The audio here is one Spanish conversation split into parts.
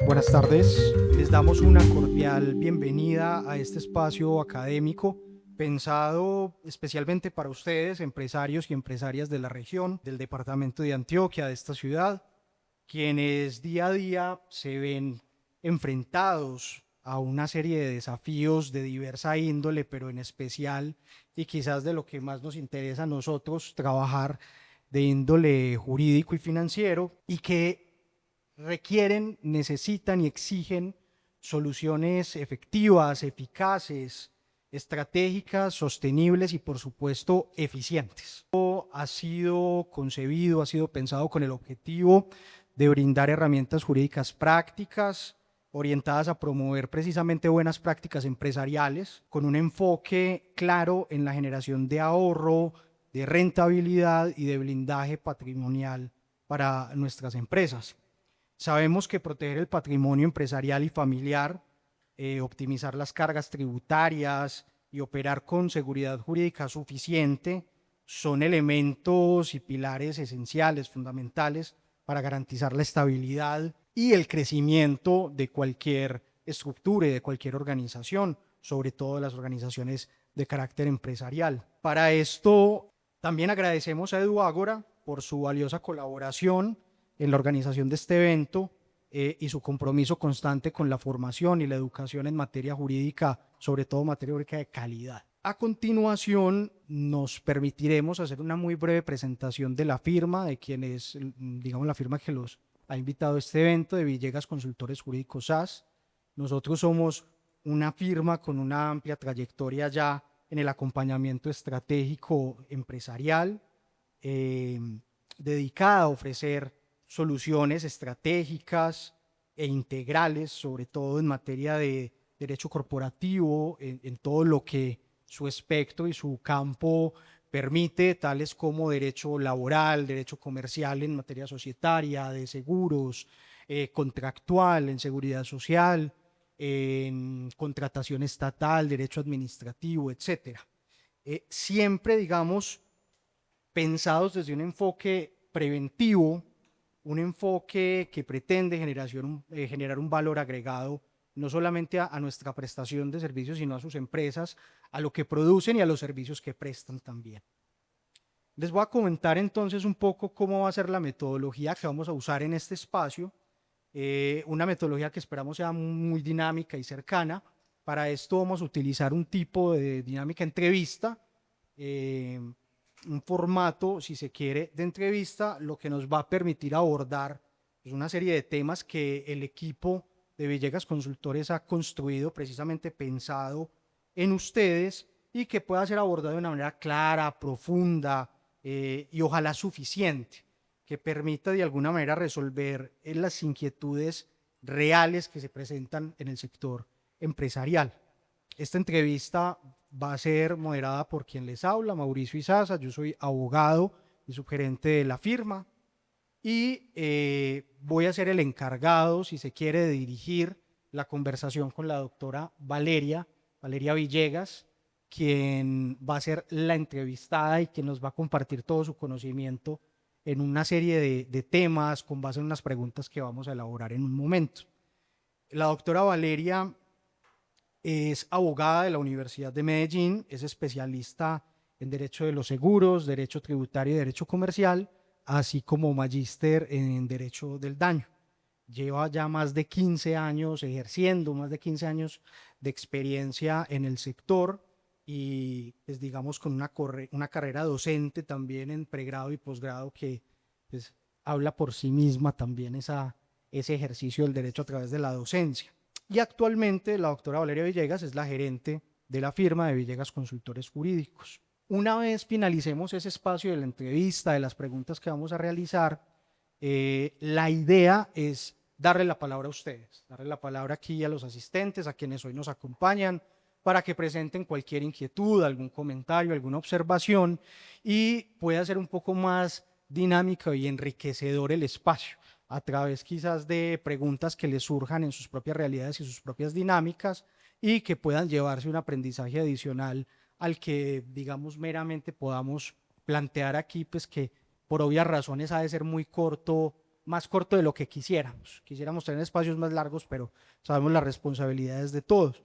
Buenas tardes, les damos una cordial bienvenida a este espacio académico pensado especialmente para ustedes, empresarios y empresarias de la región, del departamento de Antioquia, de esta ciudad, quienes día a día se ven enfrentados a una serie de desafíos de diversa índole, pero en especial y quizás de lo que más nos interesa a nosotros, trabajar de índole jurídico y financiero, y que requieren, necesitan y exigen soluciones efectivas, eficaces, estratégicas, sostenibles y por supuesto eficientes. Ha sido concebido, ha sido pensado con el objetivo de brindar herramientas jurídicas prácticas orientadas a promover precisamente buenas prácticas empresariales con un enfoque claro en la generación de ahorro, de rentabilidad y de blindaje patrimonial para nuestras empresas. Sabemos que proteger el patrimonio empresarial y familiar, optimizar las cargas tributarias y operar con seguridad jurídica suficiente son elementos y pilares esenciales, fundamentales para garantizar la estabilidad y el crecimiento de cualquier estructura y de cualquier organización, sobre todo de las organizaciones de carácter empresarial. Para esto, también agradecemos a Edu Ágora por su valiosa colaboración en la organización de este evento y su compromiso constante con la formación y la educación en materia jurídica, sobre todo materia jurídica de calidad. A continuación, nos permitiremos hacer una muy breve presentación de la firma, de quienes, digamos, la firma que los ha invitado a este evento, de Villegas Consultores Jurídicos SAS. Nosotros somos una firma con una amplia trayectoria ya en el acompañamiento estratégico empresarial, dedicada a ofrecer soluciones estratégicas e integrales, sobre todo en materia de derecho corporativo, en todo lo que su espectro y su campo permite, tales como derecho laboral, derecho comercial en materia societaria, de seguros, contractual, en seguridad social, en contratación estatal, derecho administrativo, etcétera. Siempre, digamos, pensados desde un enfoque preventivo, un enfoque que pretende generar un valor agregado no solamente a nuestra prestación de servicios, sino a sus empresas, a lo que producen y a los servicios que prestan también. Les voy a comentar entonces un poco cómo va a ser la metodología que vamos a usar en este espacio, una metodología que esperamos sea muy dinámica y cercana. Para esto vamos a utilizar un tipo de dinámica entrevista, un formato, si se quiere, de entrevista, lo que nos va a permitir abordar pues, una serie de temas que el equipo de Villegas Consultores ha construido precisamente pensado en ustedes y que pueda ser abordado de una manera clara, profunda y ojalá suficiente, que permita de alguna manera resolver las inquietudes reales que se presentan en el sector empresarial. Esta entrevista va a ser moderada por quien les habla, Mauricio Izaza. Yo soy abogado y subgerente de la firma y voy a ser el encargado, si se quiere, de dirigir la conversación con la doctora Valeria Villegas, quien va a ser la entrevistada y quien nos va a compartir todo su conocimiento en una serie de temas con base en unas preguntas que vamos a elaborar en un momento. La doctora Valeria es abogada de la Universidad de Medellín, es especialista en Derecho de los Seguros, Derecho Tributario y Derecho Comercial, así como magíster en Derecho del Daño. Lleva ya más de 15 años ejerciendo, más de 15 años de experiencia en el sector y pues digamos con una carrera docente también en pregrado y posgrado que pues, habla por sí misma también ese ejercicio del derecho a través de la docencia. Y actualmente la doctora Valeria Villegas es la gerente de la firma de Villegas Consultores Jurídicos. Una vez finalicemos ese espacio de la entrevista, de las preguntas que vamos a realizar, la idea es darle la palabra a ustedes, darle la palabra aquí a los asistentes, a quienes hoy nos acompañan, para que presenten cualquier inquietud, algún comentario, alguna observación y pueda ser un poco más dinámico y enriquecedor el espacio a través quizás de preguntas que les surjan en sus propias realidades y sus propias dinámicas y que puedan llevarse un aprendizaje adicional al que, digamos, meramente podamos plantear aquí, pues que por obvias razones ha de ser muy corto más corto de lo que quisiéramos. Quisiéramos tener espacios más largos, pero sabemos las responsabilidades de todos.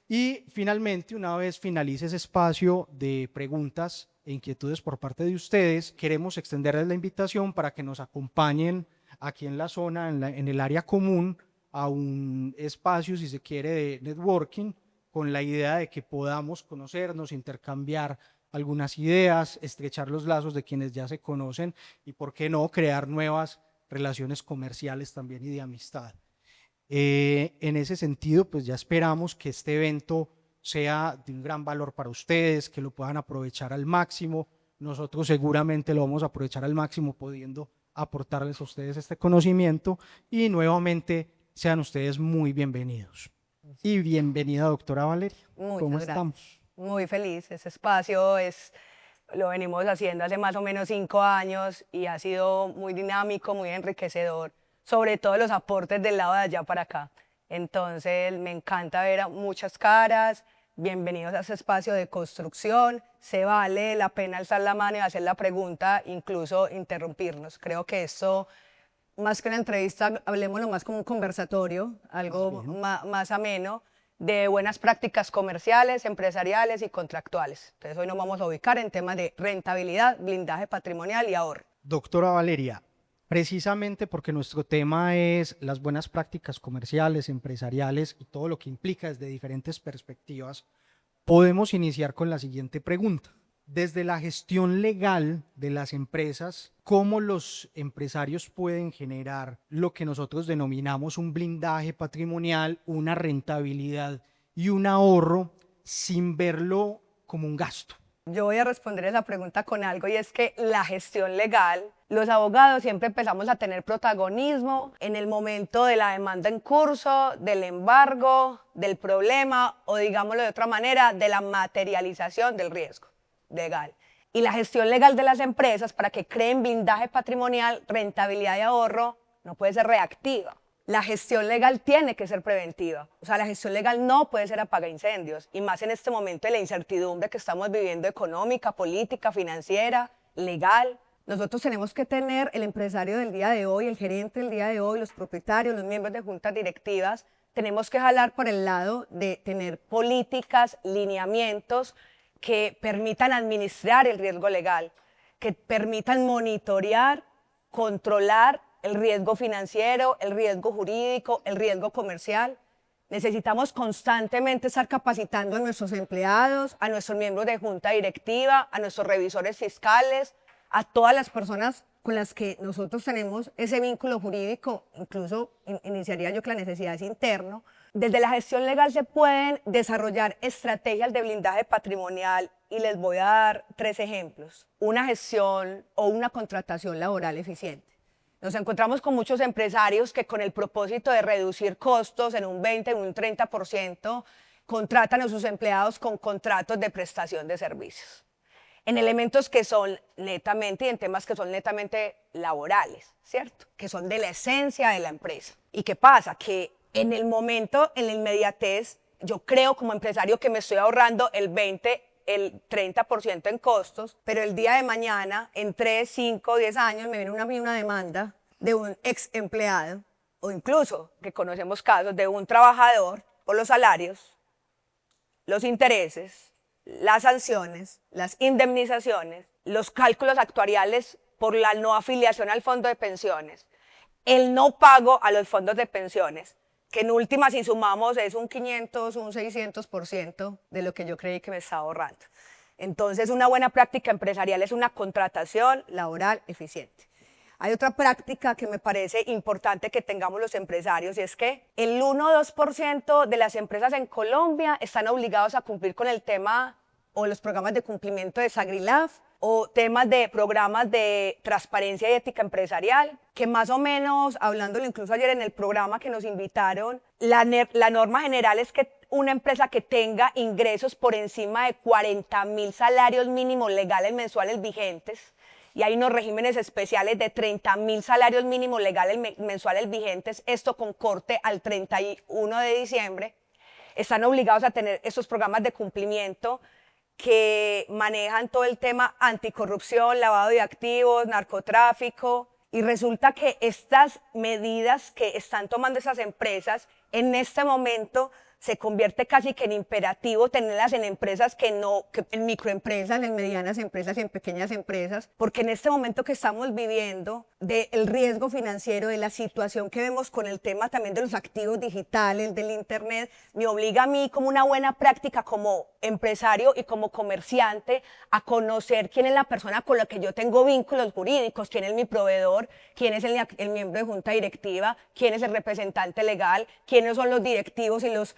Y finalmente, una vez finalice ese espacio de preguntas e inquietudes por parte de ustedes, queremos extenderles la invitación para que nos acompañen aquí en la zona, en el área común, a un espacio, si se quiere, de networking, con la idea de que podamos conocernos, intercambiar algunas ideas, estrechar los lazos de quienes ya se conocen y, por qué no, crear nuevas relaciones comerciales también y de amistad. En ese sentido, pues ya esperamos que este evento sea de un gran valor para ustedes, que lo puedan aprovechar al máximo. Nosotros seguramente lo vamos a aprovechar al máximo, pudiendo aportarles a ustedes este conocimiento, y nuevamente sean ustedes muy bienvenidos. Y bienvenida, doctora Valeria. ¿Cómo estamos? Muy feliz. Ese espacio lo venimos haciendo hace más o menos 5 años y ha sido muy dinámico, muy enriquecedor, sobre todo los aportes del lado de allá para acá. Entonces me encanta ver a muchas caras. Bienvenidos a ese espacio de construcción. Se vale la pena alzar la mano y hacer la pregunta, incluso interrumpirnos. Creo que esto, más que una entrevista, hablemoslo más como un conversatorio, algo más ameno, de buenas prácticas comerciales, empresariales y contractuales. Entonces hoy nos vamos a ubicar en temas de rentabilidad, blindaje patrimonial y ahorro. Doctora Valeria, precisamente porque nuestro tema es las buenas prácticas comerciales, empresariales y todo lo que implica desde diferentes perspectivas, podemos iniciar con la siguiente pregunta. Desde la gestión legal de las empresas, ¿cómo los empresarios pueden generar lo que nosotros denominamos un blindaje patrimonial, una rentabilidad y un ahorro sin verlo como un gasto? Yo voy a responder esa pregunta con algo, y es que la gestión legal, los abogados siempre empezamos a tener protagonismo en el momento de la demanda en curso, del embargo, del problema, o digámoslo de otra manera, de la materialización del riesgo legal. Y la gestión legal de las empresas, para que creen blindaje patrimonial, rentabilidad y ahorro, no puede ser reactiva. La gestión legal tiene que ser preventiva. O sea, la gestión legal no puede ser apaga incendios, y más en este momento de la incertidumbre que estamos viviendo, económica, política, financiera, legal. Nosotros tenemos que tener, el empresario del día de hoy, el gerente del día de hoy, los propietarios, los miembros de juntas directivas, tenemos que jalar por el lado de tener políticas, lineamientos que permitan administrar el riesgo legal, que permitan monitorear, controlar el riesgo financiero, el riesgo jurídico, el riesgo comercial. Necesitamos constantemente estar capacitando a nuestros empleados, a nuestros miembros de junta directiva, a nuestros revisores fiscales, a todas las personas con las que nosotros tenemos ese vínculo jurídico. Incluso iniciaría yo que la necesidad es interno. Desde la gestión legal se pueden desarrollar estrategias de blindaje patrimonial, y les voy a dar 3 ejemplos. Una gestión o una contratación laboral eficiente. Nos encontramos con muchos empresarios que, con el propósito de reducir costos en un 20, en un 30%, contratan a sus empleados con contratos de prestación de servicios, en elementos que son netamente y en temas que son netamente laborales, ¿cierto? Que son de la esencia de la empresa. ¿Y qué pasa? Que en el momento, en la inmediatez, yo creo como empresario que me estoy ahorrando el 20, el 30% en costos, pero el día de mañana, en 3, 5, 10 años, me viene una demanda de un ex empleado, o incluso, que conocemos casos, de un trabajador, por los salarios, los intereses, las sanciones, las indemnizaciones, los cálculos actuariales por la no afiliación al fondo de pensiones, el no pago a los fondos de pensiones, que en última, si sumamos, es un 500, un 600% de lo que yo creí que me estaba ahorrando. Entonces, una buena práctica empresarial es una contratación laboral eficiente. Hay otra práctica que me parece importante que tengamos los empresarios, y es que el 1 o 2% de las empresas en Colombia están obligados a cumplir con el tema o los programas de cumplimiento de SAGRILAF, o temas de programas de transparencia y ética empresarial, que más o menos, hablándolo incluso ayer en el programa que nos invitaron, la norma general es que una empresa que tenga ingresos por encima de 40.000 salarios mínimos legales mensuales vigentes, y hay unos regímenes especiales de 30.000 salarios mínimos legales mensuales vigentes, esto con corte al 31 de diciembre, están obligados a tener estos programas de cumplimiento que manejan todo el tema anticorrupción, lavado de activos, narcotráfico, Y resulta que estas medidas que están tomando esas empresas en este momento se convierte casi que en imperativo tenerlas en empresas que en microempresas, en medianas empresas y en pequeñas empresas, porque en este momento que estamos viviendo del riesgo financiero, de la situación que vemos con el tema también de los activos digitales, del internet, me obliga a mí como una buena práctica como empresario y como comerciante a conocer quién es la persona con la que yo tengo vínculos jurídicos, quién es mi proveedor, quién es el miembro de junta directiva, quién es el representante legal, quiénes son los directivos y los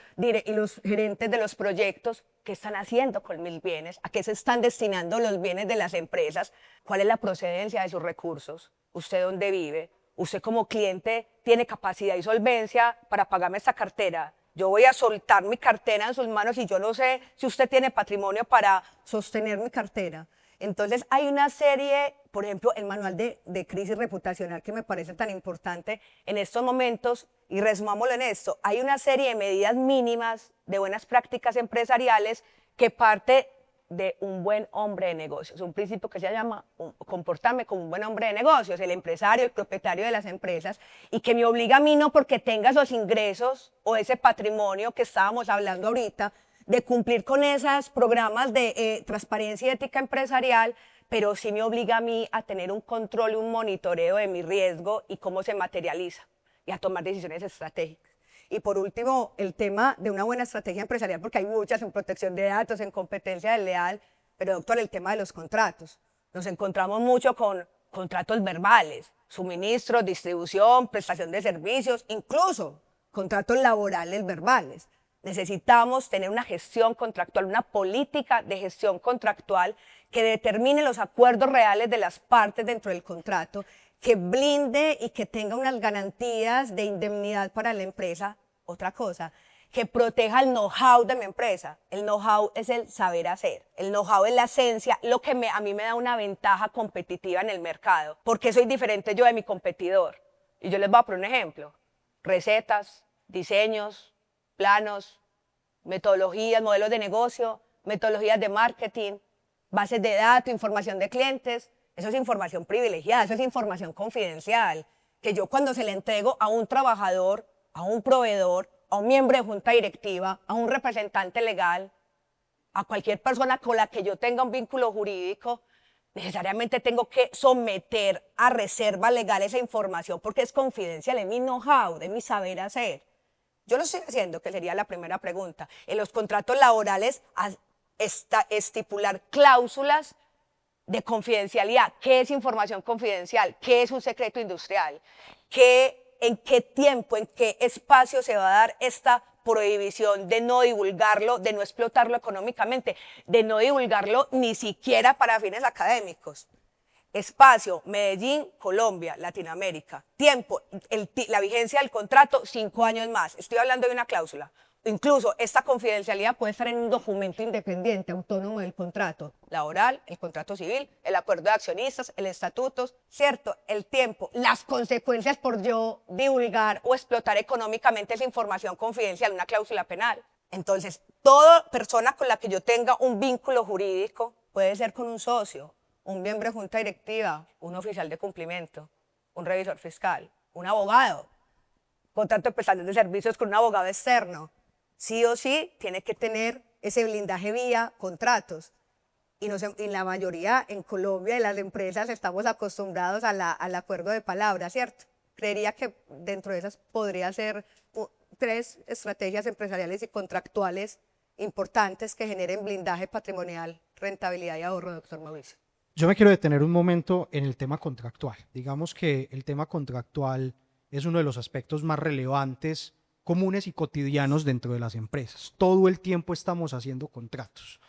gerentes de los proyectos, qué están haciendo con mis bienes, a qué se están destinando los bienes de las empresas, cuál es la procedencia de sus recursos, usted dónde vive, usted como cliente tiene capacidad y solvencia para pagarme esta cartera. Yo voy a soltar mi cartera en sus manos y yo no sé si usted tiene patrimonio para sostener mi cartera. Entonces hay una serie, por ejemplo, el manual de crisis reputacional que me parece tan importante en estos momentos, y resumámoslo en esto, hay una serie de medidas mínimas de buenas prácticas empresariales que parte de un buen hombre de negocios, un principio que se llama comportarme como un buen hombre de negocios, el empresario, el propietario de las empresas, y que me obliga a mí no porque tenga esos ingresos o ese patrimonio que estábamos hablando ahorita, de cumplir con esos programas de transparencia y ética empresarial, pero sí me obliga a mí a tener un control y un monitoreo de mi riesgo y cómo se materializa y a tomar decisiones estratégicas. Y por último, el tema de una buena estrategia empresarial, porque hay muchas en protección de datos, en competencia desleal, pero doctor, el tema de los contratos. Nos encontramos mucho con contratos verbales, suministro, distribución, prestación de servicios, incluso contratos laborales verbales. Necesitamos tener una gestión contractual, una política de gestión contractual que determine los acuerdos reales de las partes dentro del contrato, que blinde y que tenga unas garantías de indemnidad para la empresa. Otra cosa, que proteja el know-how de mi empresa. El know-how es el saber hacer. El know-how es la esencia, lo que a mí me da una ventaja competitiva en el mercado. Porque soy diferente yo de mi competidor. Y yo les voy a poner un ejemplo. Recetas, diseños, planos, metodologías, modelos de negocio, metodologías de marketing, bases de datos, información de clientes. Eso es información privilegiada, eso es información confidencial, que yo cuando se le entrego a un trabajador, a un proveedor, a un miembro de junta directiva, a un representante legal, a cualquier persona con la que yo tenga un vínculo jurídico, necesariamente tengo que someter a reserva legal esa información porque es confidencial, es mi know-how, de mi saber hacer. Yo lo estoy haciendo, que sería la primera pregunta. En los contratos laborales, estipular cláusulas de confidencialidad. ¿Qué es información confidencial? ¿Qué es un secreto industrial? ¿En qué tiempo, en qué espacio se va a dar esta prohibición de no divulgarlo, de no explotarlo económicamente, de no divulgarlo ni siquiera para fines académicos? Espacio, Medellín, Colombia, Latinoamérica. Tiempo, la vigencia del contrato, 5 años más. Estoy hablando de una cláusula. Incluso esta confidencialidad puede estar en un documento independiente, autónomo del contrato laboral, el contrato civil, el acuerdo de accionistas, el estatuto, ¿cierto? El tiempo, las consecuencias por yo divulgar o explotar económicamente esa información confidencial, una cláusula penal. Entonces, toda persona con la que yo tenga un vínculo jurídico, puede ser con un socio, un miembro de junta directiva, un oficial de cumplimiento, un revisor fiscal, un abogado, contrato de prestación de servicios con un abogado externo, sí o sí tiene que tener ese blindaje vía contratos. Y la mayoría en Colombia de las empresas estamos acostumbrados al acuerdo de palabra, ¿cierto? Creería que dentro de esas podría ser 3 estrategias empresariales y contractuales importantes que generen blindaje patrimonial, rentabilidad y ahorro, doctor Mauricio. Yo me quiero detener un momento en el tema contractual. Digamos que el tema contractual es uno de los aspectos más relevantes, comunes y cotidianos dentro de las empresas. Todo el tiempo estamos haciendo contratos.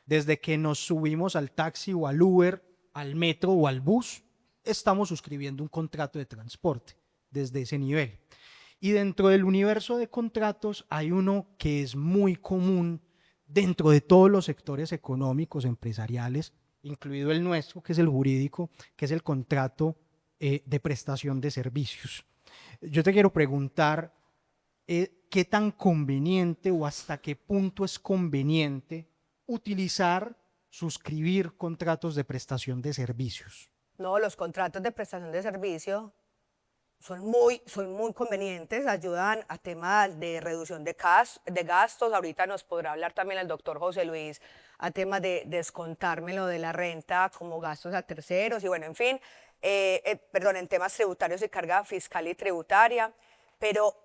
Desde que nos subimos al taxi o al Uber, al metro o al bus, estamos suscribiendo un contrato de transporte desde ese nivel. Y dentro del universo de contratos hay uno que es muy común dentro de todos los sectores económicos, empresariales, incluido el nuestro, que es el jurídico, que es el contrato de prestación de servicios. Yo te quiero preguntar, ¿qué tan conveniente o hasta qué punto es conveniente utilizar, suscribir contratos de prestación de servicios? No, los contratos de prestación de servicio son muy convenientes, ayudan a temas de reducción de gastos. Ahorita nos podrá hablar también el doctor José Luis a temas de descontármelo de la renta como gastos a terceros y bueno, en fin, perdón, en temas tributarios y carga fiscal y tributaria. Pero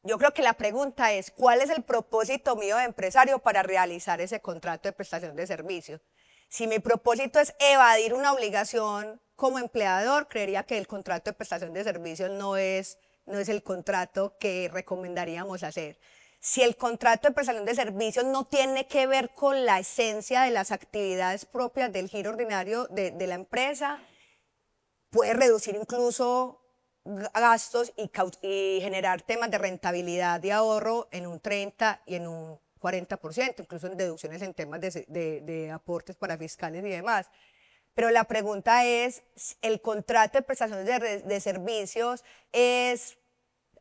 yo creo que la pregunta es, ¿cuál es el propósito mío de empresario para realizar ese contrato de prestación de servicios? Si mi propósito es evadir una obligación como empleador, creería que el contrato de prestación de servicios no es el contrato que recomendaríamos hacer. Si el contrato de prestación de servicios no tiene que ver con la esencia de las actividades propias del giro ordinario de la empresa, puede reducir incluso gastos y generar temas de rentabilidad y ahorro en un 30 y en un 40%, incluso en deducciones en temas de aportes para fiscales y demás. Pero la pregunta es, ¿el contrato de prestación de servicios es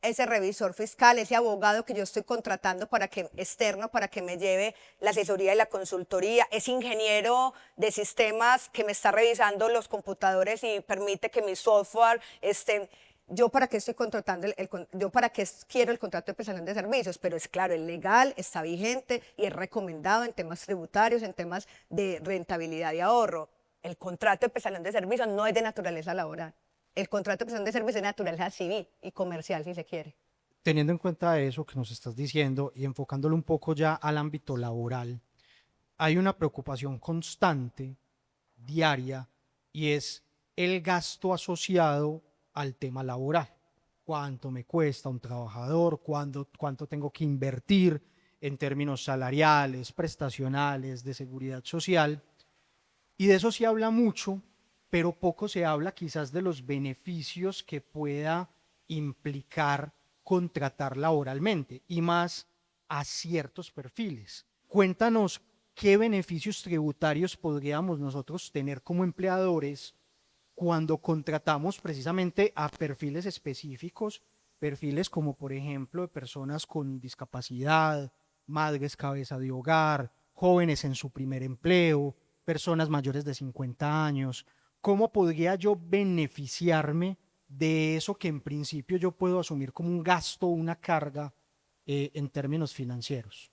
ese revisor fiscal, ese abogado que yo estoy contratando externo para que me lleve la asesoría y la consultoría, ese ingeniero de sistemas que me está revisando los computadores y permite que mi software esté? ¿Yo para qué estoy contratando, yo para qué quiero el contrato de prestación de servicios? Pero es claro, es legal, está vigente y es recomendado en temas tributarios, en temas de rentabilidad y ahorro. El contrato de prestación de servicios no es de naturaleza laboral. El contrato de prestación de servicios es de naturaleza civil y comercial, si se quiere. Teniendo en cuenta eso que nos estás diciendo y enfocándolo un poco ya al ámbito laboral, hay una preocupación constante, diaria, y es el gasto asociado al tema laboral. ¿Cuánto me cuesta un trabajador? ¿Cuánto tengo que invertir en términos salariales, prestacionales, de seguridad social? Y de eso se habla mucho, pero poco se habla quizás de los beneficios que pueda implicar contratar laboralmente y más a ciertos perfiles. Cuéntanos qué beneficios tributarios podríamos nosotros tener como empleadores cuando contratamos precisamente a perfiles específicos, perfiles como por ejemplo de personas con discapacidad, madres cabeza de hogar, jóvenes en su primer empleo, personas mayores de 50 años. ¿Cómo podría yo beneficiarme de eso que en principio yo puedo asumir como un gasto, una carga en términos financieros?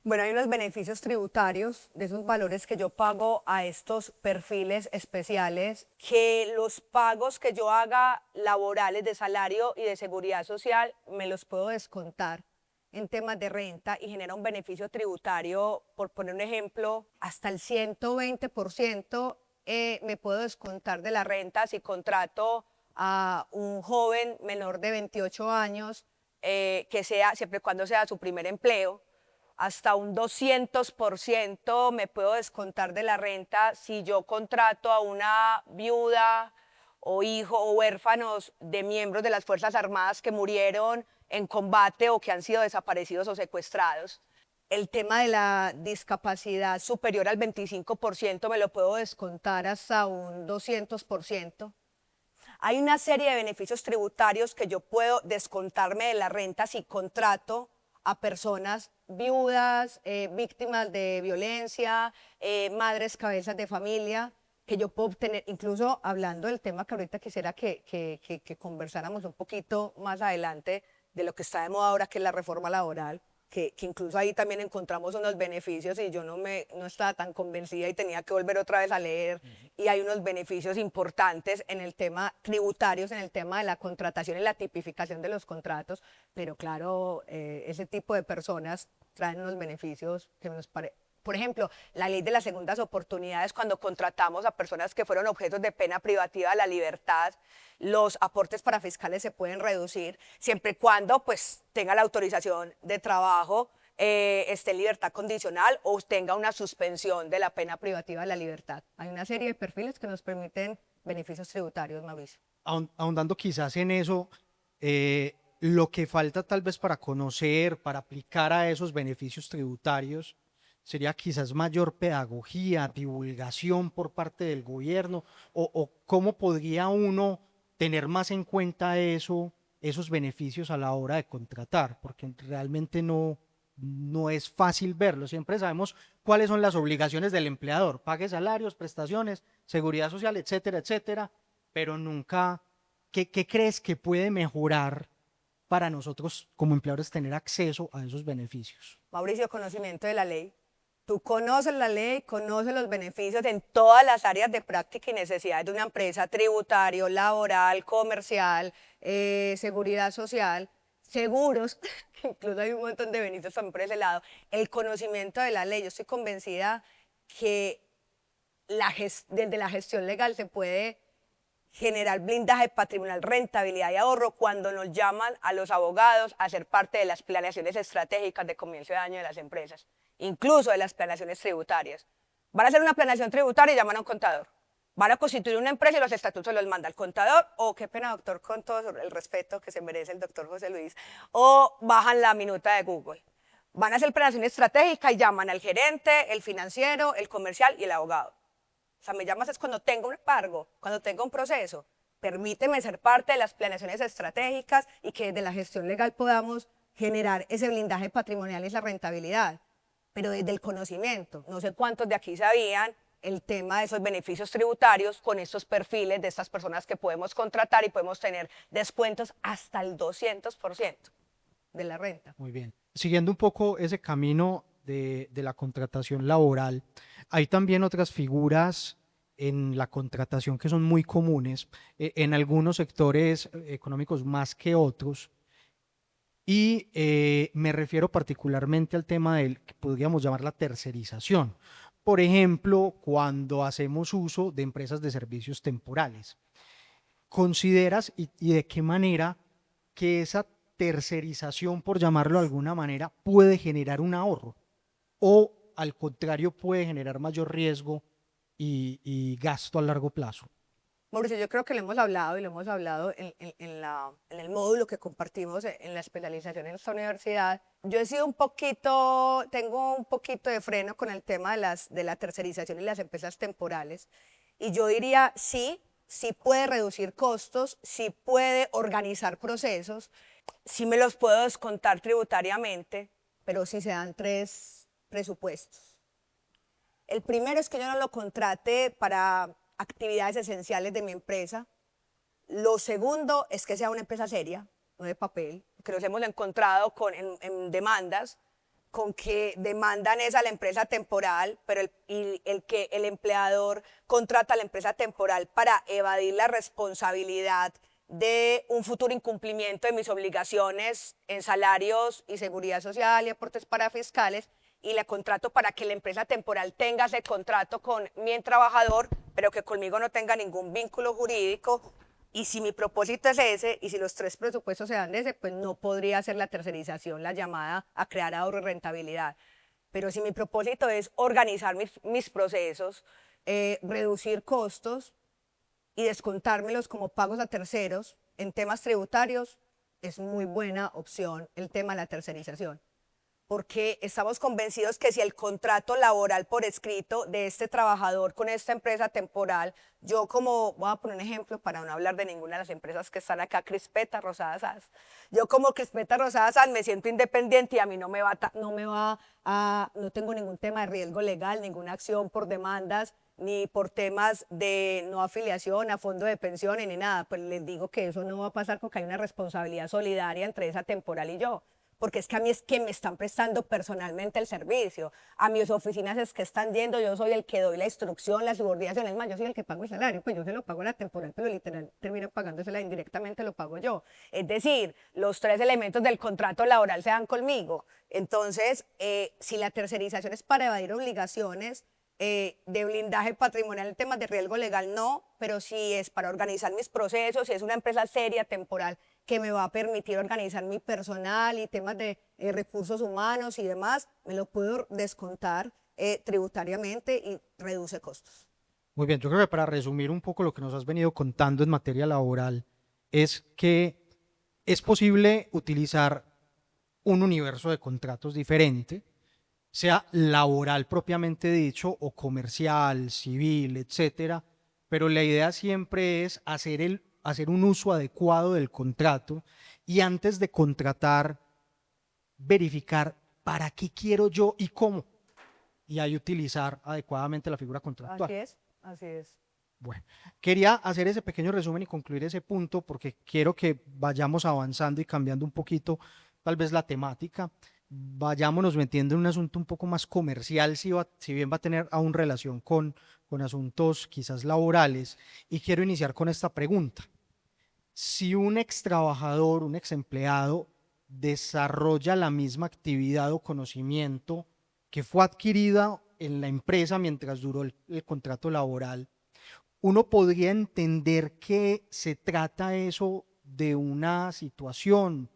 Bueno, hay unos beneficios tributarios de esos valores que yo pago a estos perfiles especiales, que los pagos que yo haga laborales de salario y de seguridad social me los puedo descontar en temas de renta y genera un beneficio tributario, por poner un ejemplo, hasta el 120% me puedo descontar de la renta si contrato a un joven menor de 28 años, que sea, siempre y cuando sea su primer empleo. Hasta un 200% me puedo descontar de la renta si yo contrato a una viuda o hijo o huérfanos de miembros de las Fuerzas Armadas que murieron en combate o que han sido desaparecidos o secuestrados. El tema de la discapacidad superior al 25% me lo puedo descontar hasta un 200%. Hay una serie de beneficios tributarios que yo puedo descontarme de la renta si contrato a personas viudas, víctimas de violencia, madres cabezas de familia, que yo puedo obtener, incluso hablando del tema que ahorita quisiera que conversáramos un poquito más adelante de lo que está de moda ahora, que es la reforma laboral, que incluso ahí también encontramos unos beneficios y yo no estaba tan convencida y tenía que volver otra vez a leer. Y hay unos beneficios importantes en el tema tributarios, en el tema de la contratación y la tipificación de los contratos, pero claro, ese tipo de personas traen unos beneficios que nos parecen. Por ejemplo, la ley de las segundas oportunidades, cuando contratamos a personas que fueron objetos de pena privativa de la libertad, los aportes para fiscales se pueden reducir siempre y cuando pues, tenga la autorización de trabajo, esté en libertad condicional o tenga una suspensión de la pena privativa de la libertad. Hay una serie de perfiles que nos permiten beneficios tributarios, Mauricio. Ahondando quizás en eso, lo que falta tal vez para conocer, para aplicar a esos beneficios tributarios, sería quizás mayor pedagogía, divulgación por parte del gobierno, o cómo podría uno tener más en cuenta eso, esos beneficios a la hora de contratar, porque realmente no es fácil verlo. Siempre sabemos cuáles son las obligaciones del empleador, pague salarios, prestaciones, seguridad social, etcétera, etcétera, pero nunca, ¿qué crees que puede mejorar para nosotros como empleadores tener acceso a esos beneficios? Mauricio, conocimiento de la ley. Tú conoces la ley, conoces los beneficios en todas las áreas de práctica y necesidades de una empresa, tributario, laboral, comercial, seguridad social, seguros, incluso hay un montón de beneficios también por ese lado. El conocimiento de la ley, yo estoy convencida que desde la gestión legal se puede generar blindaje patrimonial, rentabilidad y ahorro cuando nos llaman a los abogados a ser parte de las planeaciones estratégicas de comienzo de año de las empresas, incluso de las planeaciones tributarias. Van a hacer una planeación tributaria y llaman a un contador. Van a constituir una empresa y los estatutos los manda el contador, o qué pena doctor, con todo el respeto que se merece el doctor José Luis, o bajan la minuta de Google. Van a hacer planeación estratégica y llaman al gerente, el financiero, el comercial y el abogado. O sea, me llamas es cuando tengo un embargo, cuando tengo un proceso. Permíteme ser parte de las planeaciones estratégicas y que desde la gestión legal podamos generar ese blindaje patrimonial y esa rentabilidad. Pero desde el conocimiento, no sé cuántos de aquí sabían el tema de esos beneficios tributarios con estos perfiles de estas personas que podemos contratar y podemos tener descuentos hasta el 200% de la renta. Muy bien. Siguiendo un poco ese camino de la contratación laboral, hay también otras figuras en la contratación que son muy comunes, en algunos sectores económicos más que otros, y me refiero particularmente al tema del que podríamos llamar la tercerización. Por ejemplo, cuando hacemos uso de empresas de servicios temporales. ¿Consideras y de qué manera que esa tercerización, por llamarlo de alguna manera, puede generar un ahorro? ¿O al contrario puede generar mayor riesgo y gasto a largo plazo? Mauricio, yo creo que lo hemos hablado y lo hemos hablado en el módulo que compartimos en la especialización en esta universidad. Yo he sido tengo un poquito de freno con el tema de la tercerización y las empresas temporales. Y yo diría, sí puede reducir costos, sí puede organizar procesos, sí me los puedo descontar tributariamente, pero sí se dan 3 presupuestos. El primero es que yo no lo contrate para actividades esenciales de mi empresa. Lo segundo es que sea una empresa seria, no de papel, que nos hemos encontrado en demandas con que demandan es a la empresa temporal, pero el empleador contrata a la empresa temporal para evadir la responsabilidad de un futuro incumplimiento de mis obligaciones en salarios y seguridad social y aportes parafiscales, y la contrato para que la empresa temporal tenga ese contrato con mi trabajador, pero que conmigo no tenga ningún vínculo jurídico. Y si mi propósito es ese, y si los 3 presupuestos se dan de ese, pues no podría ser la tercerización la llamada a crear ahorro y rentabilidad. Pero si mi propósito es organizar mis procesos, reducir costos y descontármelos como pagos a terceros en temas tributarios, es muy buena opción el tema de la tercerización. Porque estamos convencidos que si el contrato laboral por escrito de este trabajador con esta empresa temporal, yo como, voy a poner un ejemplo para no hablar de ninguna de las empresas que están acá, Crispeta, Rosada SAS, yo como Crispeta, Rosada SAS me siento independiente y a mí no tengo ningún tema de riesgo legal, ninguna acción por demandas, ni por temas de no afiliación a fondo de pensiones, ni nada. Pues les digo que eso no va a pasar porque hay una responsabilidad solidaria entre esa temporal y yo. Porque es que a mí es que me están prestando personalmente el servicio, a mis oficinas es que están yendo, yo soy el que doy la instrucción, la subordinación, es más, yo soy el que pago el salario, pues yo se lo pago a la temporal, pero literal termino pagándosela indirectamente, lo pago yo. Es decir, los 3 elementos del contrato laboral se dan conmigo. Entonces, si la tercerización es para evadir obligaciones, de blindaje patrimonial en temas de riesgo legal, no, pero si es para organizar mis procesos, si es una empresa seria, temporal, que me va a permitir organizar mi personal y temas de recursos humanos y demás, me lo puedo descontar tributariamente y reduce costos. Muy bien, yo creo que para resumir un poco lo que nos has venido contando en materia laboral, es que es posible utilizar un universo de contratos diferente, sea laboral propiamente dicho o comercial, civil, etcétera, pero la idea siempre es hacer un uso adecuado del contrato y antes de contratar verificar ¿para qué quiero yo y cómo? Y ahí utilizar adecuadamente la figura contractual. Así es, así es. Bueno, quería hacer ese pequeño resumen y concluir ese punto porque quiero que vayamos avanzando y cambiando un poquito tal vez la temática, vayámonos metiendo en un asunto un poco más comercial, si bien va a tener aún relación con asuntos quizás laborales, y quiero iniciar con esta pregunta. Si un ex trabajador, un ex empleado desarrolla la misma actividad o conocimiento que fue adquirida en la empresa mientras duró el contrato laboral, uno podría entender que se trata eso de una situación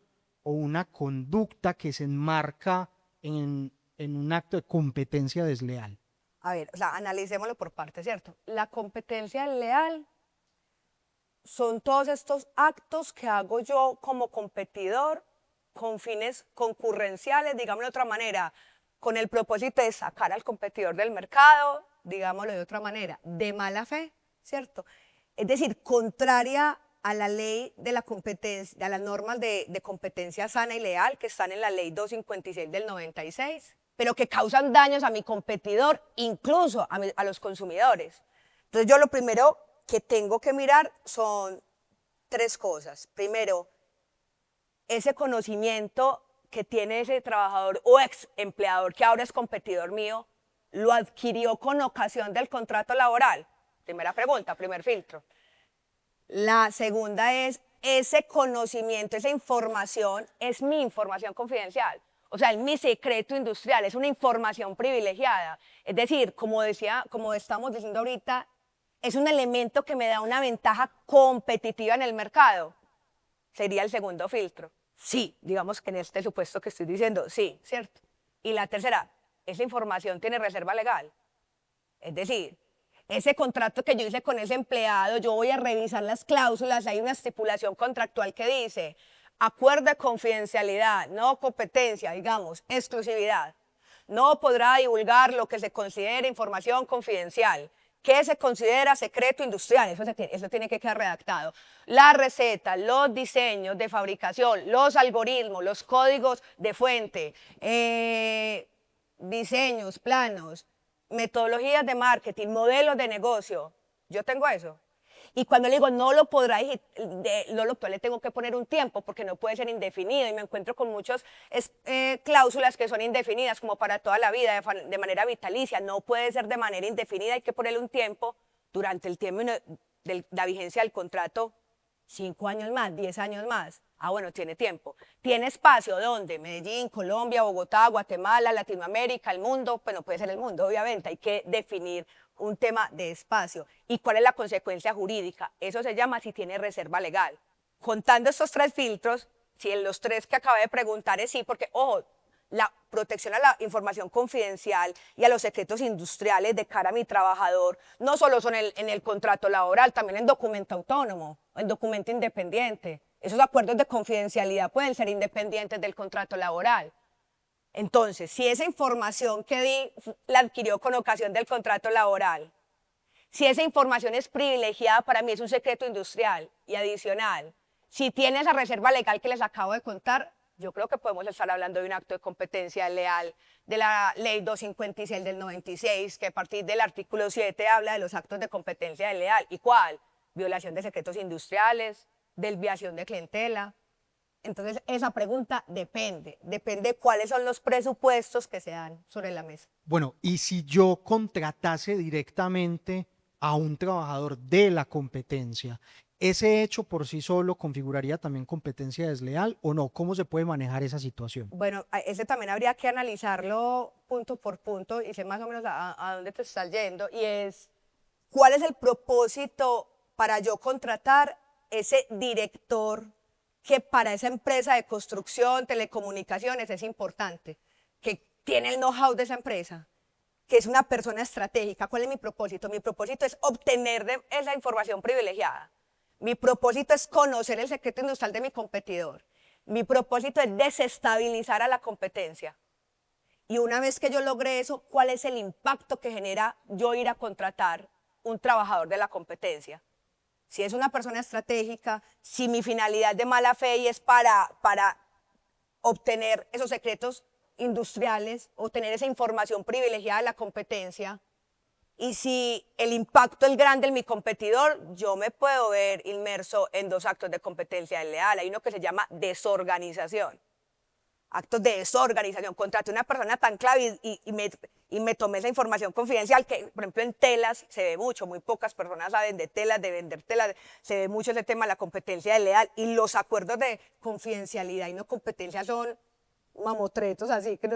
o una conducta que se enmarca en un acto de competencia desleal. A ver, o sea, analicémoslo por partes, ¿cierto? La competencia leal son todos estos actos que hago yo como competidor con fines concurrenciales, digámoslo de otra manera, con el propósito de sacar al competidor del mercado, digámoslo de otra manera, de mala fe, ¿cierto? Es decir, contraria a la ley de la competencia, a las normas de competencia sana y leal que están en la ley 256 del 96, pero que causan daños a mi competidor, incluso a los consumidores. Entonces yo lo primero que tengo que mirar son tres cosas. Primero, ese conocimiento que tiene ese trabajador o ex empleador que ahora es competidor mío, lo adquirió con ocasión del contrato laboral. Primera pregunta, primer filtro. La segunda es, ese conocimiento, esa información es mi información confidencial. O sea, es mi secreto industrial, es una información privilegiada. Es decir, como estamos diciendo ahorita, es un elemento que me da una ventaja competitiva en el mercado. Sería el segundo filtro. Sí, digamos que en este supuesto que estoy diciendo, sí, ¿cierto? Y la tercera, esa información tiene reserva legal. Es decir, ese contrato que yo hice con ese empleado, yo voy a revisar las cláusulas, hay una estipulación contractual que dice acuerdo de confidencialidad, no competencia, digamos, exclusividad. No podrá divulgar lo que se considere información confidencial. ¿Qué se considera secreto industrial? Eso tiene que quedar redactado. La receta, los diseños de fabricación, los algoritmos, los códigos de fuente, diseños, planos, metodologías de marketing, modelos de negocio. Yo tengo eso. Y cuando le digo no lo podrá, le tengo que poner un tiempo porque no puede ser indefinido y me encuentro con muchas cláusulas que son indefinidas como para toda la vida, de manera vitalicia. No puede ser de manera indefinida, hay que ponerle un tiempo durante el tiempo de la vigencia del contrato, 5 años más, 10 años más. Ah, bueno, tiene tiempo. ¿Tiene espacio? ¿Dónde? Medellín, Colombia, Bogotá, Guatemala, Latinoamérica, el mundo. Pues no puede ser el mundo, obviamente. Hay que definir un tema de espacio. ¿Y cuál es la consecuencia jurídica? Eso se llama si tiene reserva legal. Contando estos tres filtros, si en los tres que acabé de preguntar es sí, porque, ojo, la protección a la información confidencial y a los secretos industriales de cara a mi trabajador, no solo son en el contrato laboral, también en documento autónomo, en documento independiente. Esos acuerdos de confidencialidad pueden ser independientes del contrato laboral. Entonces, si esa información que di la adquirió con ocasión del contrato laboral, si esa información es privilegiada, para mí es un secreto industrial y adicional, si tiene esa reserva legal que les acabo de contar, yo creo que podemos estar hablando de un acto de competencia leal de la ley 256 del 96, que a partir del artículo 7 habla de los actos de competencia leal. ¿Y cuál? Violación de secretos industriales, desviación de clientela. Entonces, esa pregunta depende cuáles son los presupuestos que se dan sobre la mesa. Bueno, y si yo contratase directamente a un trabajador de la competencia, ¿ese hecho por sí solo configuraría también competencia desleal o no? ¿Cómo se puede manejar esa situación? Bueno, ese también habría que analizarlo punto por punto y sé más o menos a dónde te estás yendo. Y es, ¿cuál es el propósito para yo contratar ese director que para esa empresa de construcción, telecomunicaciones es importante, que tiene el know-how de esa empresa, que es una persona estratégica? ¿Cuál es mi propósito? Mi propósito es obtener esa información privilegiada. Mi propósito es conocer el secreto industrial de mi competidor. Mi propósito es desestabilizar a la competencia. Y una vez que yo logre eso, ¿cuál es el impacto que genera yo ir a contratar un trabajador de la competencia? Si es una persona estratégica, si mi finalidad de mala fe es para obtener esos secretos industriales o tener esa información privilegiada de la competencia. Y si el impacto es grande en mi competidor, yo me puedo ver inmerso en 2 actos de competencia desleal. Hay uno que se llama desorganización. Actos de desorganización. Contraté a una persona tan clave y me tomé esa información confidencial que, por ejemplo, en telas se ve mucho, muy pocas personas saben de telas, de vender telas, se ve mucho ese tema de la competencia desleal y los acuerdos de confidencialidad y no competencia son mamotretos, así que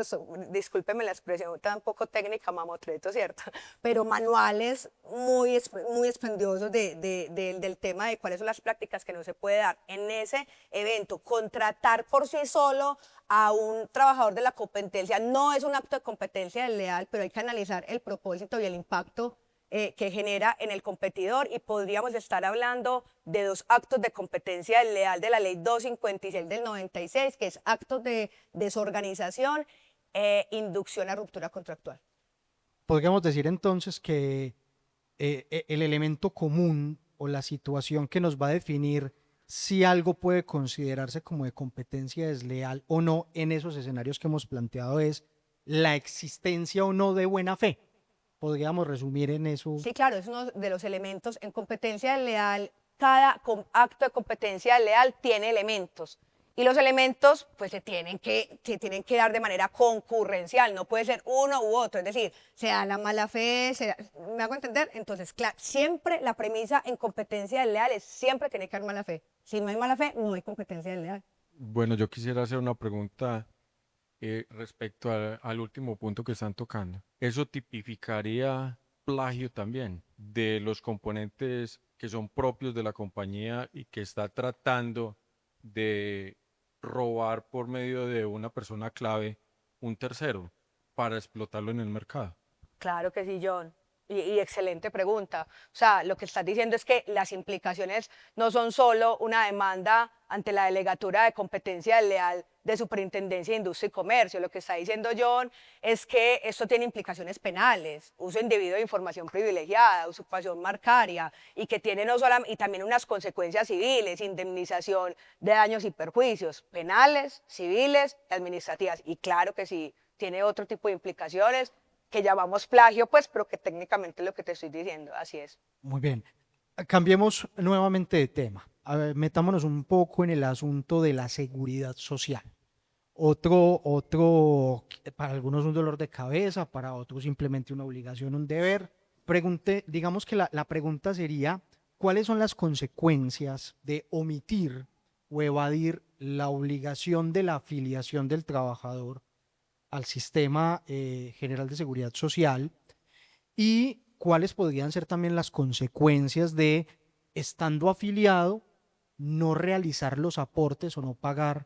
discúlpeme la expresión tan poco técnica, mamotretos, ¿cierto? Pero manuales muy expendiosos del tema de cuáles son las prácticas que no se puede dar. En ese evento, contratar por sí solo a un trabajador de la competencia no es un acto de competencia desleal, pero hay que analizar el propósito y el impacto que genera en el competidor y podríamos estar hablando de 2 actos de competencia desleal de la ley 256 del 96, que es actos de desorganización e inducción a ruptura contractual. Podríamos decir entonces que el elemento común o la situación que nos va a definir si algo puede considerarse como de competencia desleal o no en esos escenarios que hemos planteado es la existencia o no de buena fe. Podríamos resumir en eso. Sí, claro, es uno de los elementos. En competencia desleal, cada acto de competencia desleal tiene elementos. Y los elementos pues se tienen que dar de manera concurrencial, no puede ser uno u otro, es decir, sea la mala fe, ¿me hago entender? Entonces, claro, siempre la premisa en competencia desleal es siempre tiene que haber mala fe. Si no hay mala fe, no hay competencia desleal. Bueno, yo quisiera hacer una pregunta respecto al último punto que están tocando. ¿Eso tipificaría plagio también de los componentes que son propios de la compañía y que está tratando de robar por medio de una persona clave un tercero para explotarlo en el mercado? Claro que sí, John. Y excelente pregunta. O sea, lo que estás diciendo es que las implicaciones no son solo una demanda ante la Delegatura de Competencia Desleal de Superintendencia de Industria y Comercio. Lo que está diciendo John es que esto tiene implicaciones penales, uso indebido de información privilegiada, usurpación marcaria, y que tiene no solamente, y también unas consecuencias civiles, indemnización de daños y perjuicios, penales, civiles y administrativas. Y claro que sí, tiene otro tipo de implicaciones que llamamos plagio, pues, pero que técnicamente es lo que te estoy diciendo, así es. Muy bien. Cambiemos nuevamente de tema. A ver, metámonos un poco en el asunto de la seguridad social. Para algunos un dolor de cabeza, para otros simplemente una obligación, un deber. Digamos que la pregunta sería, ¿cuáles son las consecuencias de omitir o evadir la obligación de la afiliación del trabajador al sistema general de seguridad social? Y cuáles podrían ser también las consecuencias de, estando afiliado, no realizar los aportes o no pagar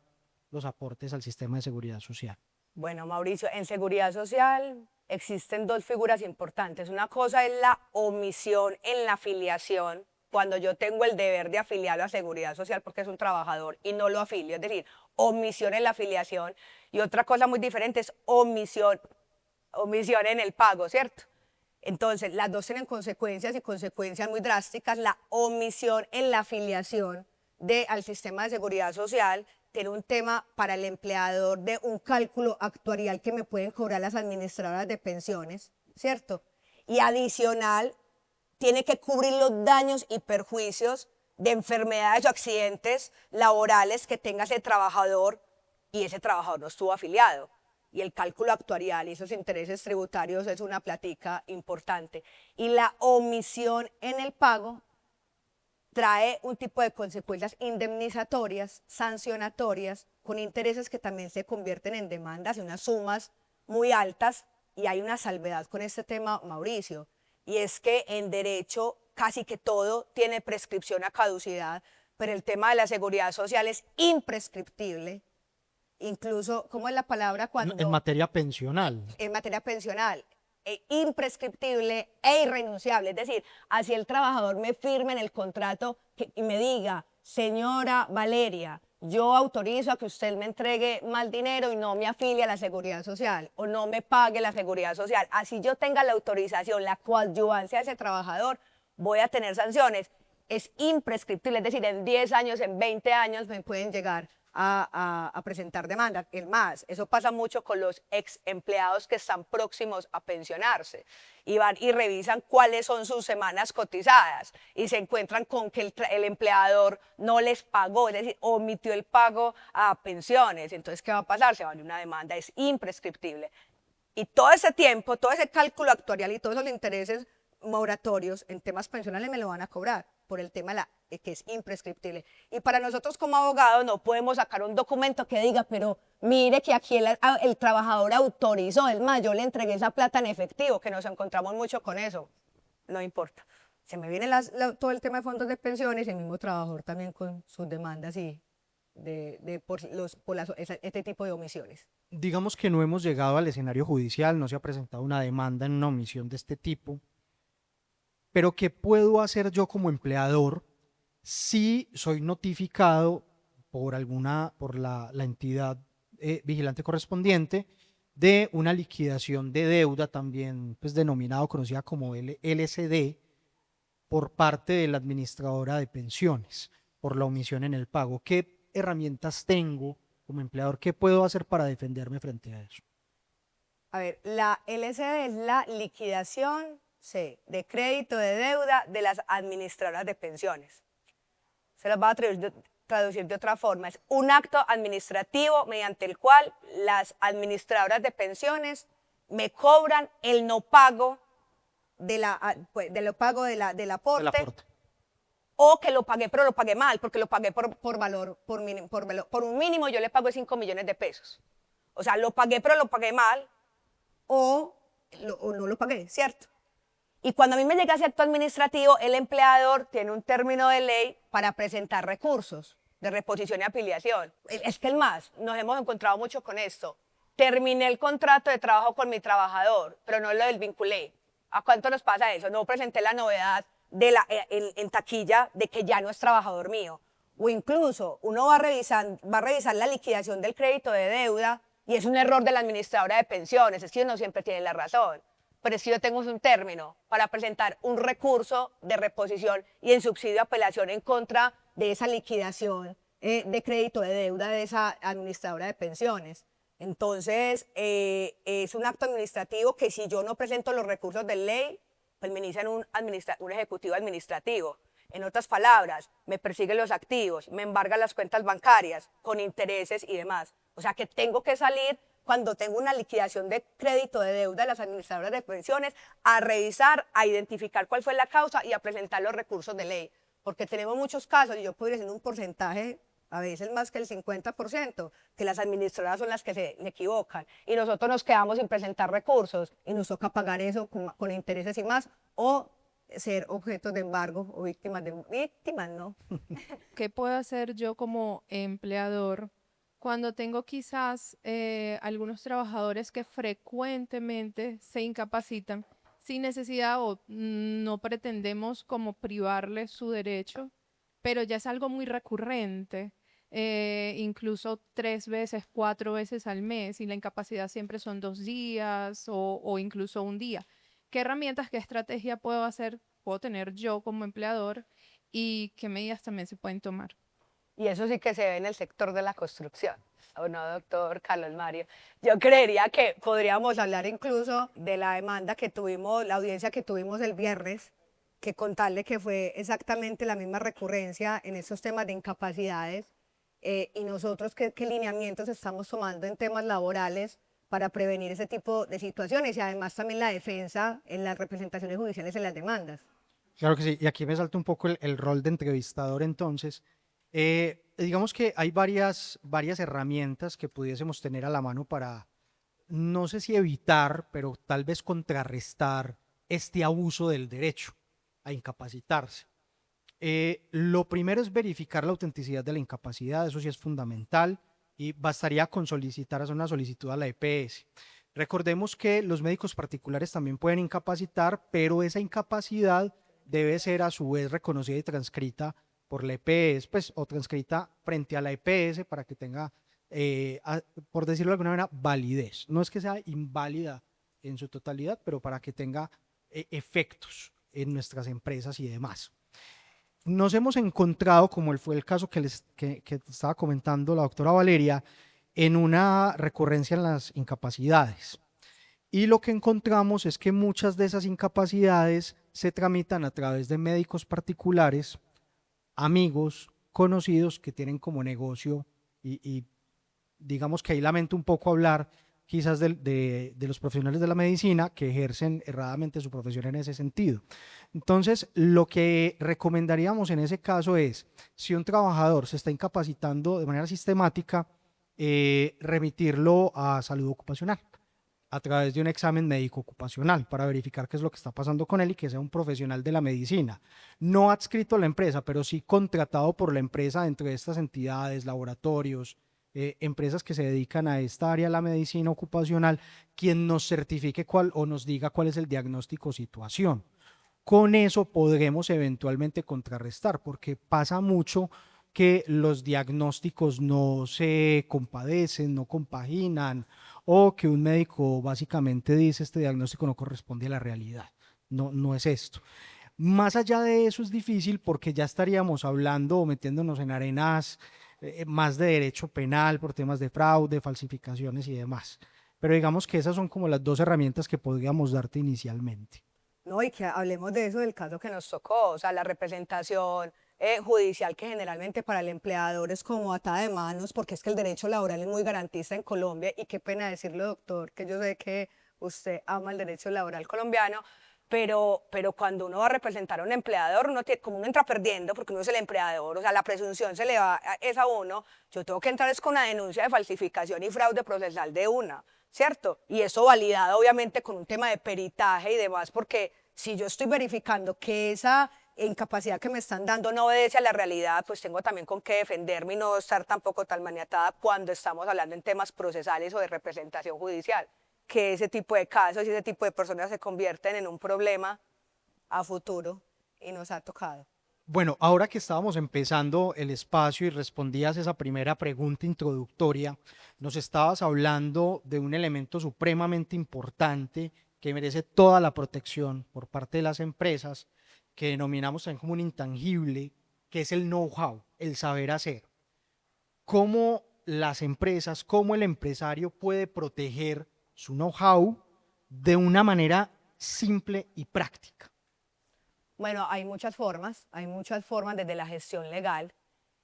los aportes al sistema de seguridad social. Bueno, Mauricio, en seguridad social existen 2 figuras importantes. Una cosa es la omisión en la afiliación, cuando yo tengo el deber de afiliarlo a seguridad social porque es un trabajador y no lo afilio, es decir, omisión en la afiliación. Y otra cosa muy diferente es omisión en el pago, ¿cierto? Entonces, las 2 tienen consecuencias y consecuencias muy drásticas. La omisión en la afiliación al sistema de seguridad social tiene un tema para el empleador de un cálculo actuarial que me pueden cobrar las administradoras de pensiones, ¿cierto? Y adicional, tiene que cubrir los daños y perjuicios de enfermedades o accidentes laborales que tenga ese trabajador y ese trabajador no estuvo afiliado. Y el cálculo actuarial y esos intereses tributarios es una plática importante. Y la omisión en el pago trae un tipo de consecuencias indemnizatorias, sancionatorias, con intereses que también se convierten en demandas y unas sumas muy altas. Y hay una salvedad con este tema, Mauricio, y es que en derecho casi que todo tiene prescripción a caducidad, pero el tema de la seguridad social es imprescriptible. Incluso, ¿cómo es la palabra cuando? En materia pensional. En materia pensional, imprescriptible e irrenunciable. Es decir, así el trabajador me firme en el contrato y me diga, señora Valeria, yo autorizo a que usted me entregue más dinero y no me afilie a la seguridad social o no me pague la seguridad social. Así yo tenga la autorización, la coadyuvancia de ese trabajador, voy a tener sanciones. Es imprescriptible, es decir, en 10 años, en 20 años me pueden llegar a presentar demandas. Es más, eso pasa mucho con los ex empleados que están próximos a pensionarse y van y revisan cuáles son sus semanas cotizadas y se encuentran con que el empleador no les pagó, es decir, omitió el pago a pensiones. Entonces, ¿qué va a pasar? Se va a una demanda, es imprescriptible. Y todo ese tiempo, todo ese cálculo actuarial y todos los intereses moratorios en temas pensionales me lo van a cobrar por el tema que es imprescriptible. Y para nosotros como abogados no podemos sacar un documento que diga, pero mire que aquí el trabajador autorizó, es más, yo le entregué esa plata en efectivo, que nos encontramos mucho con eso. No importa. Se me viene todo el tema de fondos de pensiones, el mismo trabajador también con sus demandas y este tipo de omisiones. Digamos que no hemos llegado al escenario judicial, no se ha presentado una demanda en una omisión de este tipo, pero ¿qué puedo hacer yo como empleador si soy notificado por la entidad vigilante correspondiente de una liquidación de deuda, también pues denominado, conocida como LCD, por parte de la administradora de pensiones, por la omisión en el pago? ¿Qué herramientas tengo como empleador? ¿Qué puedo hacer para defenderme frente a eso? A ver, la LCD es la liquidación de crédito de deuda de las administradoras de pensiones. Se las va a traducir de otra forma. Es un acto administrativo mediante el cual las administradoras de pensiones me cobran el no pago del aporte, o que lo pagué, pero lo pagué mal, porque lo pagué por un mínimo, yo le pago 5 millones de pesos. O sea, lo pagué, pero lo pagué mal, o no lo pagué, ¿cierto? Y cuando a mí me llega ese acto administrativo, el empleador tiene un término de ley para presentar recursos de reposición y afiliación. Es que nos hemos encontrado mucho con esto. Terminé el contrato de trabajo con mi trabajador, pero no lo desvinculé. ¿A cuánto nos pasa eso? No presenté la novedad en taquilla de que ya no es trabajador mío. O incluso uno va a revisar la liquidación del crédito de deuda y es un error de la administradora de pensiones. Es que no siempre tiene la razón. Pero es que yo tengo un término para presentar un recurso de reposición y en subsidio de apelación en contra de esa liquidación de crédito de deuda de esa administradora de pensiones. Entonces, es un acto administrativo que si yo no presento los recursos de ley, pues me inician un ejecutivo administrativo. En otras palabras, me persiguen los activos, me embargan las cuentas bancarias con intereses y demás. O sea que tengo que salir cuando tengo una liquidación de crédito de deuda de las administradoras de pensiones, a revisar, a identificar cuál fue la causa y a presentar los recursos de ley. Porque tenemos muchos casos, y yo podría decir un porcentaje, a veces más que el 50%, que las administradoras son las que se equivocan. Y nosotros nos quedamos sin presentar recursos y nos toca pagar eso con intereses y más, o ser objetos de embargo o víctimas, ¿no? ¿Qué puedo hacer yo como empleador cuando tengo quizás algunos trabajadores que frecuentemente se incapacitan sin necesidad o no pretendemos como privarles su derecho, pero ya es algo muy recurrente, incluso 3 veces, 4 veces al mes y la incapacidad siempre son 2 días o incluso un día? ¿Qué herramientas, qué estrategia puedo tener yo como empleador y qué medidas también se pueden tomar? Y eso sí que se ve en el sector de la construcción, ¿o no, doctor Carlos Mario? Yo creería que podríamos hablar incluso de la demanda que tuvimos, la audiencia que tuvimos el viernes, que contarle que fue exactamente la misma recurrencia en esos temas de incapacidades, y nosotros qué lineamientos estamos tomando en temas laborales para prevenir ese tipo de situaciones y además también la defensa en las representaciones judiciales en las demandas. Claro que sí, y aquí me salta un poco el rol de entrevistador entonces. Digamos que hay varias herramientas que pudiésemos tener a la mano para, no sé si evitar, pero tal vez contrarrestar este abuso del derecho a incapacitarse. Lo primero es verificar la autenticidad de la incapacidad, eso sí es fundamental, y bastaría con hacer una solicitud a la EPS. Recordemos que los médicos particulares también pueden incapacitar, pero esa incapacidad debe ser a su vez reconocida y transcrita por la EPS, pues, o transcrita frente a la EPS para que tenga, por decirlo de alguna manera, validez. No es que sea inválida en su totalidad, pero para que tenga efectos en nuestras empresas y demás. nos hemos encontrado, como fue el caso que estaba comentando la doctora Valeria, en una recurrencia en las incapacidades. Y lo que encontramos es que muchas de esas incapacidades se tramitan a través de médicos particulares, amigos, conocidos que tienen como negocio y digamos que ahí lamento un poco hablar quizás de los profesionales de la medicina que ejercen erradamente su profesión en ese sentido. Entonces, lo que recomendaríamos en ese caso es, si un trabajador se está incapacitando de manera sistemática, remitirlo a salud ocupacional a través de un examen médico ocupacional para verificar qué es lo que está pasando con él y que sea un profesional de la medicina, no adscrito a la empresa, pero sí contratado por la empresa dentro de estas entidades, laboratorios, empresas que se dedican a esta área de la medicina ocupacional, quien nos certifique cuál o nos diga cuál es el diagnóstico o situación. Con eso podremos eventualmente contrarrestar, porque pasa mucho que los diagnósticos no se compadecen, no compaginan, o que un médico básicamente dice este diagnóstico no corresponde a la realidad. No, no es esto. Más allá de eso es difícil porque ya estaríamos hablando o metiéndonos en arenas más de derecho penal por temas de fraude, falsificaciones y demás. Pero digamos que esas son como las dos herramientas que podríamos darte inicialmente. No, y que hablemos de eso del caso que nos tocó, o sea, la representación judicial que generalmente para el empleador es como atada de manos, porque es que el derecho laboral es muy garantista en Colombia, y qué pena decirlo, doctor, que yo sé que usted ama el derecho laboral colombiano, pero cuando uno va a representar a un empleador, uno tiene, como uno entra perdiendo, porque uno es el empleador, o sea, la presunción se le va es a uno, yo tengo que entrar es con una denuncia de falsificación y fraude procesal de una, ¿cierto? Y eso validado obviamente con un tema de peritaje y demás, porque si yo estoy verificando que esa incapacidad que me están dando no obedece a la realidad, pues tengo también con qué defenderme y no estar tampoco tan maniatada cuando estamos hablando en temas procesales o de representación judicial, que ese tipo de casos y ese tipo de personas se convierten en un problema a futuro y nos ha tocado. Bueno, ahora que estábamos empezando el espacio y respondías esa primera pregunta introductoria, nos estabas hablando de un elemento supremamente importante que merece toda la protección por parte de las empresas, que denominamos también como un intangible, que es el know-how, el saber hacer. ¿Cómo las empresas, cómo el empresario puede proteger su know-how de una manera simple y práctica? Bueno, hay muchas formas desde la gestión legal.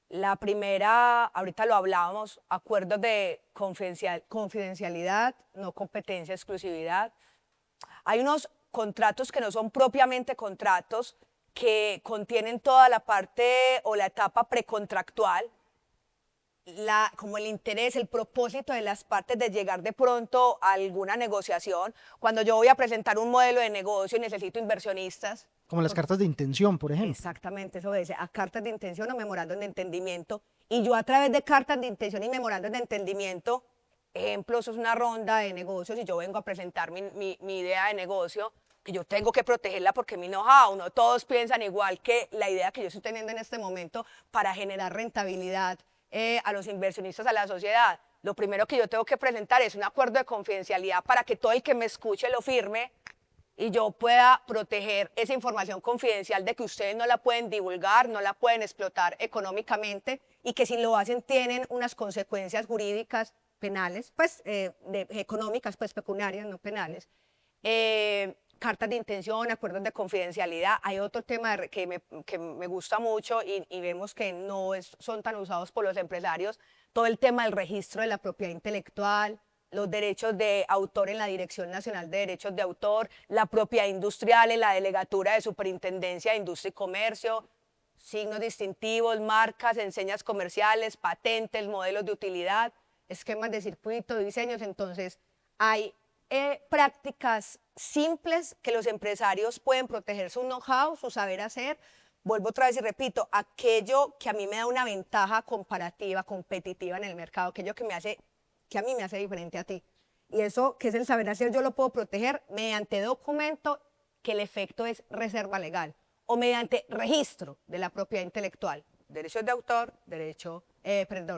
La primera, ahorita lo hablábamos, acuerdos de confidencialidad, no competencia, exclusividad. Hay unos contratos que no son propiamente contratos, que contienen toda la parte o la etapa precontractual, como el interés, el propósito de las partes de llegar de pronto a alguna negociación. Cuando yo voy a presentar un modelo de negocio y necesito inversionistas. Como las cartas de intención, por ejemplo. Exactamente, eso obedece a cartas de intención o memorandos de entendimiento. Y yo a través de cartas de intención y memorandos de entendimiento, ejemplo, eso es una ronda de negocios y yo vengo a presentar mi idea de negocio, que yo tengo que protegerla porque mi know-how, no todos piensan igual que la idea que yo estoy teniendo en este momento para generar rentabilidad a los inversionistas, a la sociedad. Lo primero que yo tengo que presentar es un acuerdo de confidencialidad para que todo el que me escuche lo firme y yo pueda proteger esa información confidencial de que ustedes no la pueden divulgar, no la pueden explotar económicamente, y que si lo hacen tienen unas consecuencias jurídicas penales, pues económicas, pues pecuniarias, no penales. Cartas de intención, acuerdos de confidencialidad. Hay otro tema que me gusta mucho y vemos que no son tan usados por los empresarios, todo el tema del registro de la propiedad intelectual, los derechos de autor en la Dirección Nacional de Derechos de Autor, la propiedad industrial en la Delegatura de Superintendencia de Industria y Comercio, signos distintivos, marcas, enseñas comerciales, patentes, modelos de utilidad, esquemas de circuito, diseños. Entonces, hay prácticas simples que los empresarios pueden proteger su know-how, su saber hacer. Vuelvo otra vez y repito, aquello que a mí me da una ventaja comparativa, competitiva en el mercado, aquello que a mí me hace diferente a ti. Y eso, que es el saber hacer, yo lo puedo proteger mediante documento que el efecto es reserva legal o mediante registro de la propiedad intelectual, derechos de autor,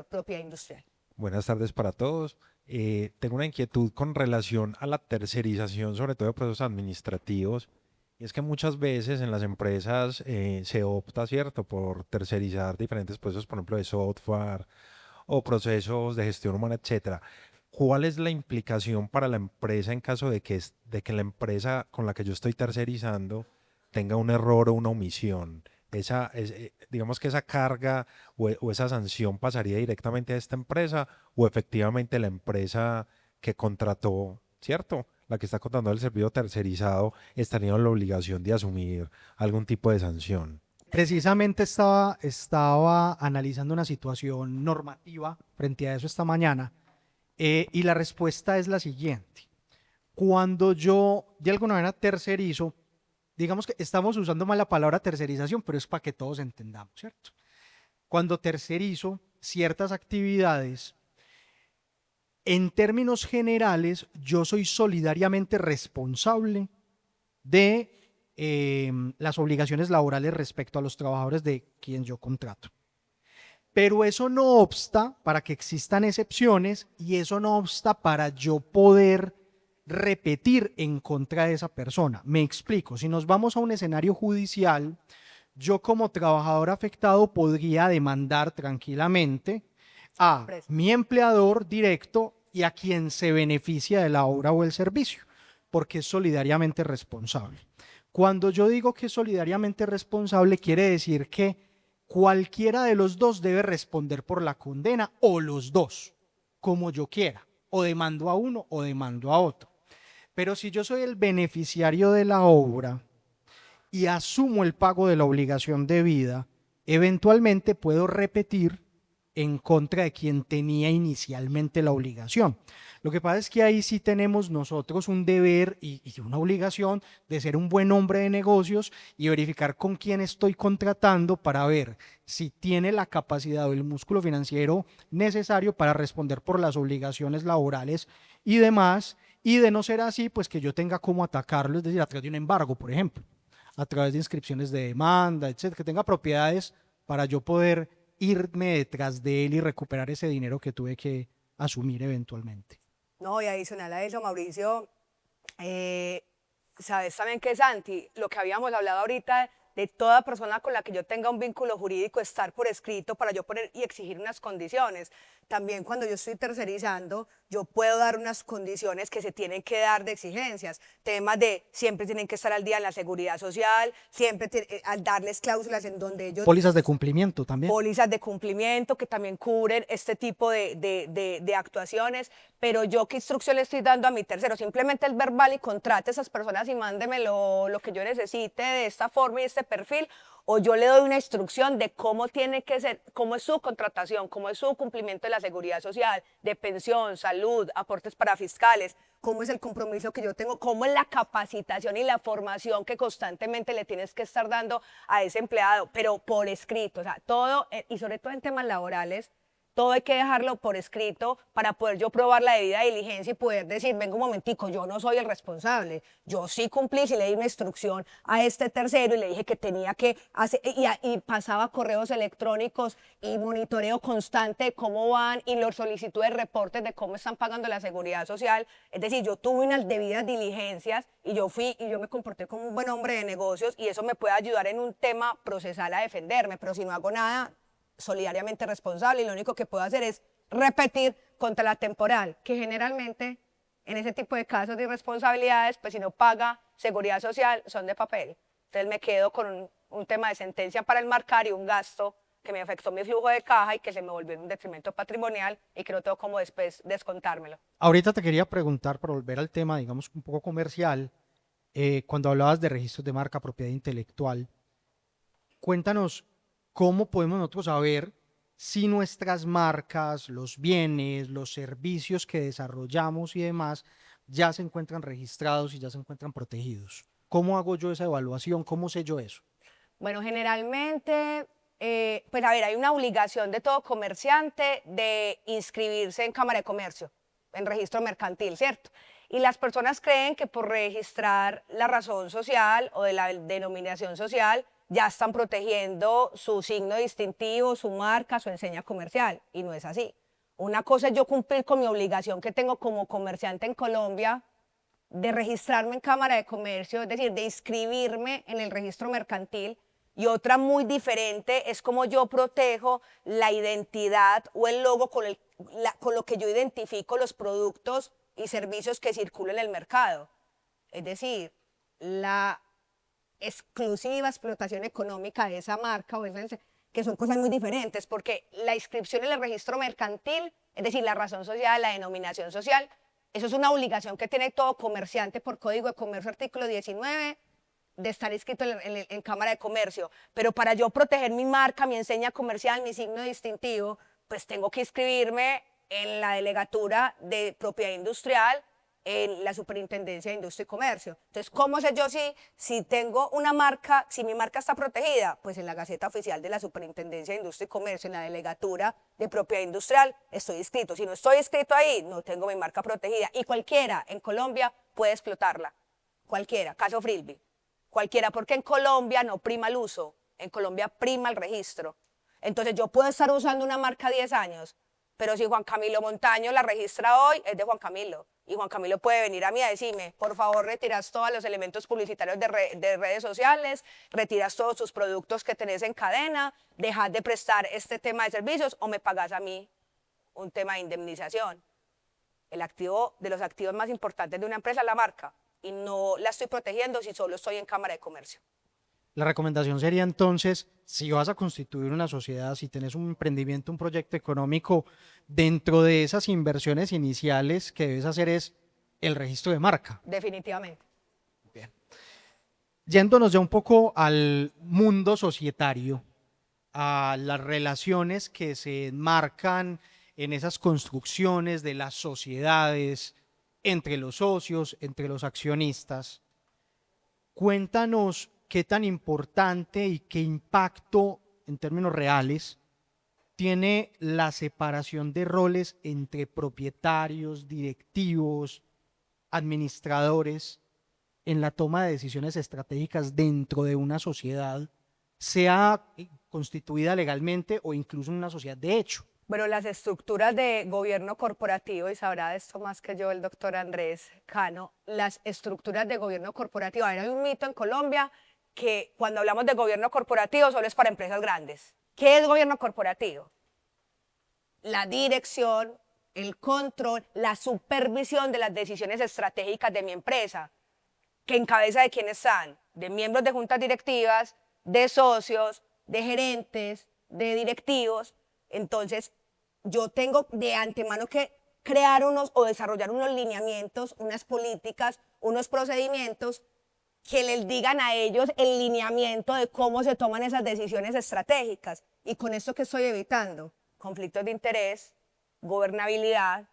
propiedad industrial. Buenas tardes para todos. Tengo una inquietud con relación a la tercerización, sobre todo de procesos administrativos, Y es que muchas veces en las empresas se opta, ¿cierto?, por tercerizar diferentes procesos, por ejemplo, de software o procesos de gestión humana, etcétera. ¿Cuál es la implicación para la empresa en caso de de que la empresa con la que yo estoy tercerizando tenga un error o una omisión? Digamos que esa carga o esa sanción pasaría directamente a esta empresa o efectivamente la empresa que contrató, ¿cierto? La que está contratando el servicio tercerizado estaría en la obligación de asumir algún tipo de sanción. Precisamente estaba analizando una situación normativa frente a eso esta mañana, y la respuesta es la siguiente. Cuando yo de alguna manera tercerizo, digamos que estamos usando mal la palabra tercerización, pero es para que todos entendamos, ¿cierto? Cuando tercerizo ciertas actividades, en términos generales, yo soy solidariamente responsable de las obligaciones laborales respecto a los trabajadores de quien yo contrato. Pero eso no obsta para que existan excepciones y eso no obsta para yo poder repetir en contra de esa persona. Me explico, si nos vamos a un escenario judicial, yo como trabajador afectado podría demandar tranquilamente a mi empleador directo y a quien se beneficia de la obra o el servicio, porque es solidariamente responsable. Cuando yo digo que es solidariamente responsable, quiere decir que cualquiera de los dos debe responder por la condena o los dos, como yo quiera, o demando a uno o demando a otro. Pero si yo soy el beneficiario de la obra y asumo el pago de la obligación debida, eventualmente puedo repetir en contra de quien tenía inicialmente la obligación. Lo que pasa es que ahí sí tenemos nosotros un deber y una obligación de ser un buen hombre de negocios y verificar con quién estoy contratando para ver si tiene la capacidad o el músculo financiero necesario para responder por las obligaciones laborales y demás, y de no ser así, pues que yo tenga cómo atacarlo, es decir, a través de un embargo, por ejemplo, a través de inscripciones de demanda, etcétera, que tenga propiedades para yo poder irme detrás de él y recuperar ese dinero que tuve que asumir eventualmente. No, y adicional a eso, Mauricio, sabes también que Santi, lo que habíamos hablado ahorita de toda persona con la que yo tenga un vínculo jurídico estar por escrito para yo poner y exigir unas condiciones. También cuando yo estoy tercerizando, yo puedo dar unas condiciones que se tienen que dar de exigencias. Temas de siempre tienen que estar al día en la seguridad social, siempre al darles cláusulas en donde ellos... Pólizas de cumplimiento también. Pólizas de cumplimiento que también cubren este tipo de actuaciones, pero yo qué instrucción le estoy dando a mi tercero, simplemente el verbal y contrate a esas personas y mándeme lo que yo necesite de esta forma y este perfil, o yo le doy una instrucción de cómo tiene que ser, cómo es su contratación, cómo es su cumplimiento de la seguridad social, de pensión, salud, aportes para fiscales, cómo es el compromiso que yo tengo, cómo es la capacitación y la formación que constantemente le tienes que estar dando a ese empleado, pero por escrito, o sea, todo, y sobre todo en temas laborales, todo hay que dejarlo por escrito para poder yo probar la debida diligencia y poder decir, venga un momentico, yo no soy el responsable, yo sí cumplí, si le di una instrucción a este tercero y le dije que tenía que hacer, y pasaba correos electrónicos y monitoreo constante de cómo van y los solicitudes de reportes de cómo están pagando la seguridad social, es decir, yo tuve unas debidas diligencias y yo fui y yo me comporté como un buen hombre de negocios y eso me puede ayudar en un tema procesal a defenderme, pero si no hago nada, solidariamente responsable y lo único que puedo hacer es repetir contra la temporal, que generalmente en ese tipo de casos de irresponsabilidades, pues si no paga seguridad social, son de papel. Entonces me quedo con un tema de sentencia para enmarcar y un gasto que me afectó mi flujo de caja y que se me volvió en un detrimento patrimonial y que no tengo como después descontármelo. Ahorita te quería preguntar, para volver al tema, digamos, un poco comercial, cuando hablabas de registros de marca, propiedad intelectual, cuéntanos cómo podemos nosotros saber si nuestras marcas, los bienes, los servicios que desarrollamos y demás ya se encuentran registrados y ya se encuentran protegidos. ¿Cómo hago yo esa evaluación? ¿Cómo sé yo eso? Bueno, generalmente, pues a ver, hay una obligación de todo comerciante de inscribirse en Cámara de Comercio, en registro mercantil, ¿cierto? Y las personas creen que por registrar la razón social o de la denominación social ya están protegiendo su signo distintivo, su marca, su enseña comercial, y no es así. Una cosa es yo cumplir con mi obligación que tengo como comerciante en Colombia de registrarme en Cámara de Comercio, es decir, de inscribirme en el registro mercantil, y otra muy diferente es cómo yo protejo la identidad o el logo con lo que yo identifico los productos y servicios que circulan en el mercado. Es decir, la exclusiva explotación económica de esa marca, que son cosas muy diferentes, porque la inscripción en el registro mercantil, es decir, la razón social, la denominación social, eso es una obligación que tiene todo comerciante por Código de Comercio, artículo 19, de estar inscrito en Cámara de Comercio. Pero para yo proteger mi marca, mi enseña comercial, mi signo distintivo, pues tengo que inscribirme en la delegatura de propiedad industrial, en la Superintendencia de Industria y Comercio. Entonces, ¿cómo sé yo si tengo una marca, si mi marca está protegida? Pues en la Gaceta Oficial de la Superintendencia de Industria y Comercio, en la delegatura de propiedad industrial, estoy inscrito. Si no estoy inscrito ahí, no tengo mi marca protegida. Y cualquiera en Colombia puede explotarla. Cualquiera, caso Frisbee. Cualquiera, porque en Colombia no prima el uso, en Colombia prima el registro. Entonces, yo puedo estar usando una marca 10 años, pero si Juan Camilo Montaño la registra hoy, es de Juan Camilo. Y Juan Camilo puede venir a mí a decirme, por favor, retiras todos los elementos publicitarios de redes sociales, retiras todos tus productos que tenés en cadena, dejas de prestar este tema de servicios o me pagas a mí un tema de indemnización. El activo de los activos más importantes de una empresa es la marca y no la estoy protegiendo si solo estoy en Cámara de Comercio. La recomendación sería entonces, si vas a constituir una sociedad, si tienes un emprendimiento, un proyecto económico, dentro de esas inversiones iniciales que debes hacer es el registro de marca. Definitivamente. Bien. Yéndonos ya un poco al mundo societario, a las relaciones que se enmarcan en esas construcciones de las sociedades, entre los socios, entre los accionistas, cuéntanos qué tan importante y qué impacto en términos reales tiene la separación de roles entre propietarios, directivos, administradores en la toma de decisiones estratégicas dentro de una sociedad, sea constituida legalmente o incluso en una sociedad de hecho. Bueno, las estructuras de gobierno corporativo, y sabrá de esto más que yo el doctor Andrés Cano, las estructuras de gobierno corporativo, hay un mito en Colombia que cuando hablamos de gobierno corporativo solo es para empresas grandes. ¿Qué es gobierno corporativo? La dirección, el control, la supervisión de las decisiones estratégicas de mi empresa, que en cabeza de quiénes están, de miembros de juntas directivas, de socios, de gerentes, de directivos. Entonces, yo tengo de antemano que crear o desarrollar unos lineamientos, unas políticas, unos procedimientos que les digan a ellos el lineamiento de cómo se toman esas decisiones estratégicas. ¿Y con esto qué estoy evitando? Conflictos de interés, gobernabilidad,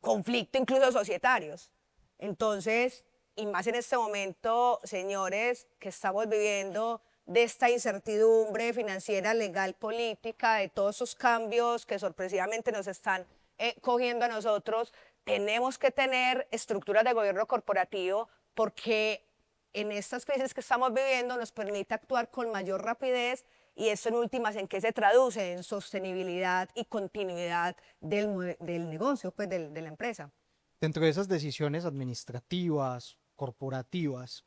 conflicto incluso societarios. Entonces, y más en este momento, señores, que estamos viviendo de esta incertidumbre financiera, legal, política, de todos esos cambios que sorpresivamente nos están cogiendo a nosotros, tenemos que tener estructuras de gobierno corporativo porque en estas crisis que estamos viviendo nos permite actuar con mayor rapidez y eso en últimas en qué se traduce en sostenibilidad y continuidad del negocio, pues de la empresa. Dentro de esas decisiones administrativas, corporativas,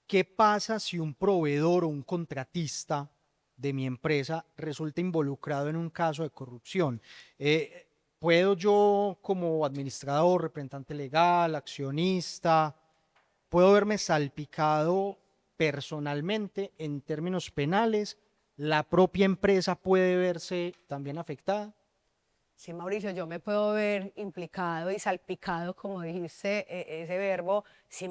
¿qué pasa si un proveedor o un contratista de mi empresa resulta involucrado en un caso de corrupción? ¿Puedo yo como administrador, representante legal, accionista, puedo verme salpicado personalmente en términos penales? ¿La propia empresa puede verse también afectada? Sí, Mauricio, yo me puedo ver implicado y salpicado, como dijiste, ese verbo, si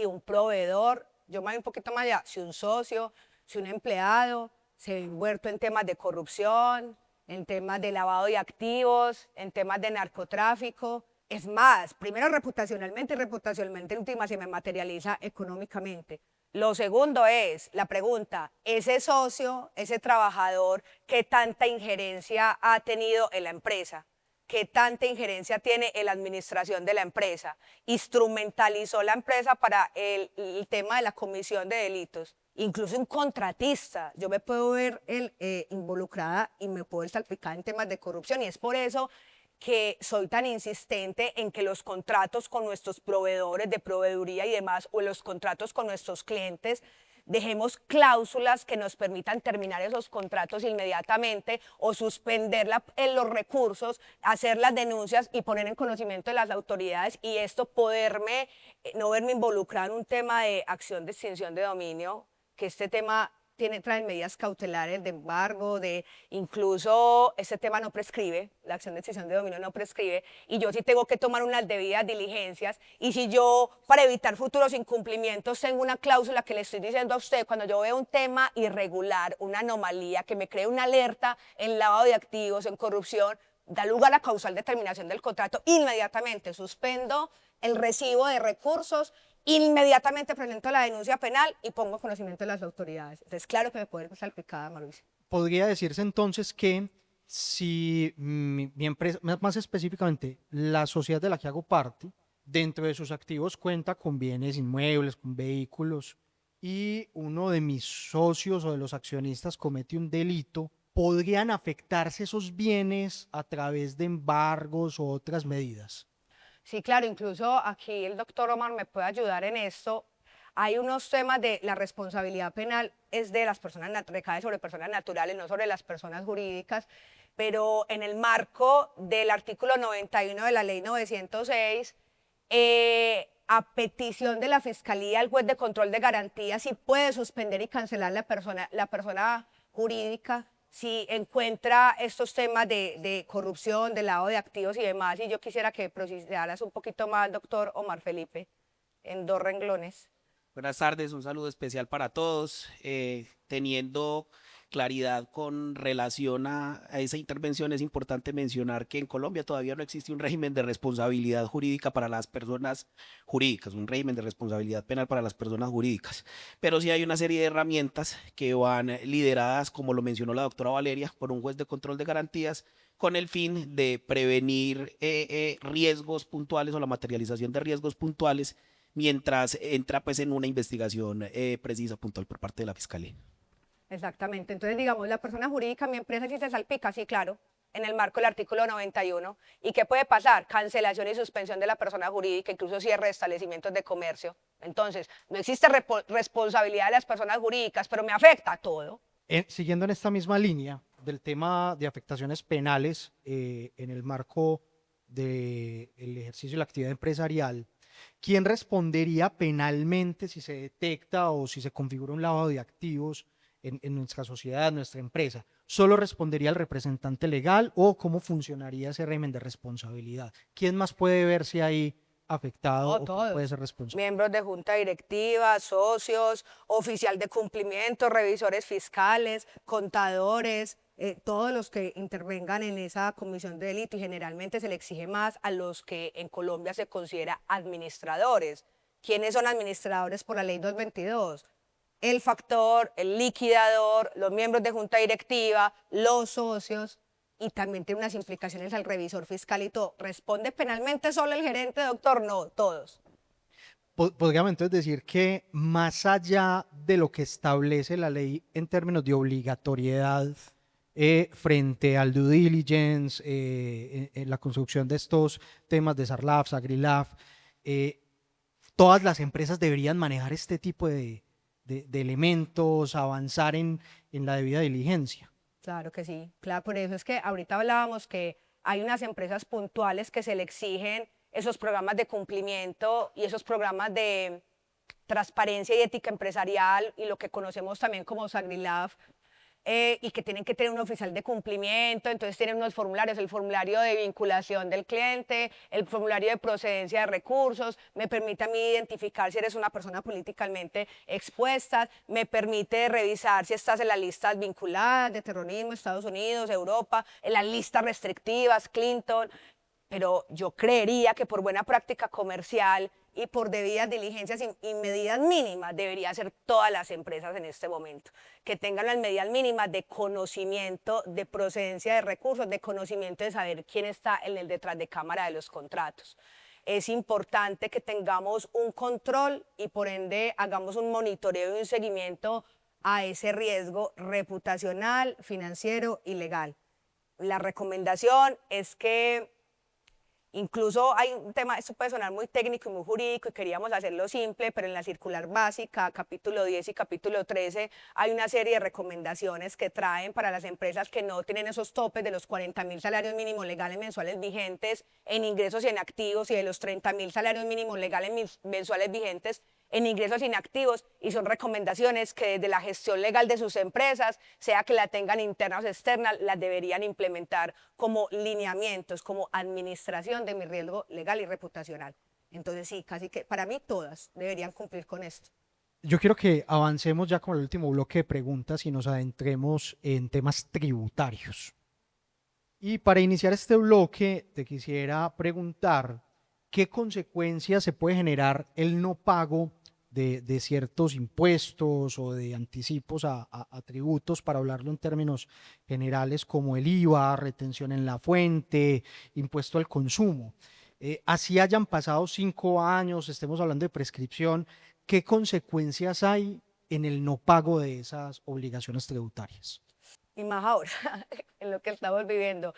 un proveedor, yo me voy un poquito más allá, si un socio, si un empleado se ve envuelto en temas de corrupción, en temas de lavado de activos, en temas de narcotráfico. Es más, primero reputacionalmente y reputacionalmente en última se me materializa económicamente. Lo segundo es la pregunta, ese socio, ese trabajador, ¿qué tanta injerencia ha tenido en la empresa? ¿Qué tanta injerencia tiene en la administración de la empresa? ¿Instrumentalizó la empresa para el tema de la comisión de delitos? Incluso un contratista, yo me puedo ver involucrada y me puedo salpicar en temas de corrupción y es por eso que soy tan insistente en que los contratos con nuestros proveedores de proveeduría y demás, o los contratos con nuestros clientes, dejemos cláusulas que nos permitan terminar esos contratos inmediatamente o suspender los recursos, hacer las denuncias y poner en conocimiento de las autoridades, y esto poderme, no verme involucrado en un tema de acción de extinción de dominio, que este tema trae medidas cautelares de embargo, incluso este tema no prescribe, la acción de extinción de dominio no prescribe, y yo sí tengo que tomar unas debidas diligencias, y si yo, para evitar futuros incumplimientos, tengo una cláusula que le estoy diciendo a usted, cuando yo veo un tema irregular, una anomalía, que me cree una alerta en lavado de activos, en corrupción, da lugar a la causal de terminación del contrato, inmediatamente suspendo el recibo de recursos, inmediatamente presento la denuncia penal y pongo conocimiento de las autoridades. Entonces, claro que me puede ir salpicada, Mauricio. Podría decirse entonces que si mi empresa, más específicamente la sociedad de la que hago parte, dentro de sus activos cuenta con bienes inmuebles, con vehículos, y uno de mis socios o de los accionistas comete un delito, ¿podrían afectarse esos bienes a través de embargos o otras medidas? Sí, claro, incluso aquí el doctor Omar me puede ayudar en esto. Hay unos temas de la responsabilidad penal, es de las personas, recae sobre personas naturales, no sobre las personas jurídicas, pero en el marco del artículo 91 de la ley 906, a petición de la Fiscalía, el juez de control de garantías sí puede suspender y cancelar la persona jurídica si encuentra estos temas de corrupción, de lavado de activos y demás. Y yo quisiera que precisaras un poquito más, doctor Omar Felipe, en 2 renglones. Buenas tardes, un saludo especial para todos. Teniendo claridad con relación a esa intervención, es importante mencionar que en Colombia todavía no existe un régimen de responsabilidad jurídica para las personas jurídicas, un régimen de responsabilidad penal para las personas jurídicas, pero sí hay una serie de herramientas que van lideradas, como lo mencionó la doctora Valeria, por un juez de control de garantías, con el fin de prevenir riesgos puntuales o la materialización de riesgos puntuales mientras entra pues en una investigación precisa, puntual por parte de la Fiscalía. Exactamente. Entonces, digamos, la persona jurídica, mi empresa sí se salpica, sí, claro, en el marco del artículo 91. ¿Y qué puede pasar? Cancelación y suspensión de la persona jurídica, incluso cierre de establecimientos de comercio. Entonces, no existe responsabilidad de las personas jurídicas, pero me afecta a todo. Siguiendo en esta misma línea del tema de afectaciones penales en el marco del ejercicio de la actividad empresarial, ¿quién respondería penalmente si se detecta o si se configura un lavado de activos en nuestra sociedad, en nuestra empresa? ¿Solo respondería el representante legal o cómo funcionaría ese régimen de responsabilidad? ¿Quién más puede verse ahí afectado o todos. puede ser responsable? Miembros de junta directiva, socios, oficial de cumplimiento, revisores fiscales, contadores, todos los que intervengan en esa comisión de delito, y generalmente se le exige más a los que en Colombia se considera administradores. ¿Quiénes son administradores por la ley 222? El factor, el liquidador, los miembros de junta directiva, los socios, y también tiene unas implicaciones al revisor fiscal y todo. ¿Responde penalmente solo el gerente, doctor? No, todos. Podríamos entonces decir que más allá de lo que establece la ley en términos de obligatoriedad frente al due diligence, en la construcción de estos temas de SARLAF, SAGRILAF, todas las empresas deberían manejar este tipo de elementos, avanzar en la debida diligencia. Claro que sí, claro, por eso es que ahorita hablábamos que hay unas empresas puntuales que se le exigen esos programas de cumplimiento y esos programas de transparencia y ética empresarial y lo que conocemos también como SAGRILAF, y que tienen que tener un oficial de cumplimiento. Entonces tienen unos formularios, el formulario de vinculación del cliente, el formulario de procedencia de recursos, me permite a mí identificar si eres una persona políticamente expuesta, me permite revisar si estás en las listas vinculadas de terrorismo, Estados Unidos, Europa, en las listas restrictivas, Clinton, pero yo creería que por buena práctica comercial y por debidas diligencias y medidas mínimas debería ser todas las empresas en este momento, que tengan las medidas mínimas de conocimiento, de procedencia de recursos, de conocimiento de saber quién está en el detrás de cámara de los contratos. Es importante que tengamos un control y por ende hagamos un monitoreo y un seguimiento a ese riesgo reputacional, financiero y legal. La recomendación es que Incluso hay un tema, esto puede sonar muy técnico y muy jurídico y queríamos hacerlo simple, pero en la circular básica, capítulo 10 y capítulo 13, hay una serie de recomendaciones que traen para las empresas que no tienen esos topes de los 40.000 salarios mínimos legales mensuales vigentes en ingresos y en activos y de los 30.000 salarios mínimos legales mensuales vigentes en ingresos inactivos, y son recomendaciones que desde la gestión legal de sus empresas, sea que la tengan interna o externa, las deberían implementar como lineamientos, como administración de mi riesgo legal y reputacional. Entonces sí, casi que para mí todas deberían cumplir con esto. Yo quiero que avancemos ya con el último bloque de preguntas y nos adentremos en temas tributarios. Y para iniciar este bloque, te quisiera preguntar qué consecuencias se puede generar el no pago de ciertos impuestos o de anticipos a tributos, para hablarlo en términos generales, como el IVA, retención en la fuente, impuesto al consumo. Así hayan pasado 5 años, estemos hablando de prescripción, ¿qué consecuencias hay en el no pago de esas obligaciones tributarias? Y más ahora, en lo que estamos viviendo.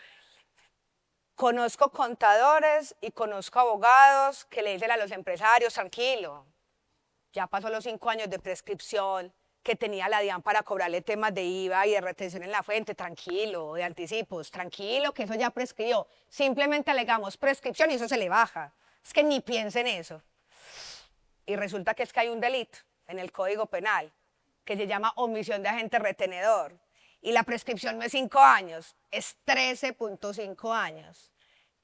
Conozco contadores y conozco abogados que le dicen a los empresarios, tranquilo, ya pasó los 5 años de prescripción que tenía la DIAN para cobrarle temas de IVA y de retención en la fuente, tranquilo, de anticipos, tranquilo, que eso ya prescribió. Simplemente alegamos prescripción y eso se le baja. Es que ni piensen eso. Y resulta que es que hay un delito en el Código Penal que se llama omisión de agente retenedor. Y la prescripción no es 5 años, es 13.5 años.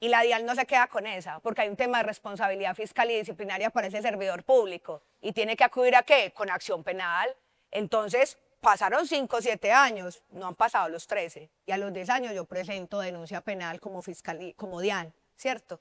Y la DIAN no se queda con esa, porque hay un tema de responsabilidad fiscal y disciplinaria para ese servidor público. ¿Y tiene que acudir a qué? Con acción penal. Entonces, pasaron 5 o 7 años, no han pasado los 13. Y a los 10 años yo presento denuncia penal como fiscal, como DIAN, ¿cierto?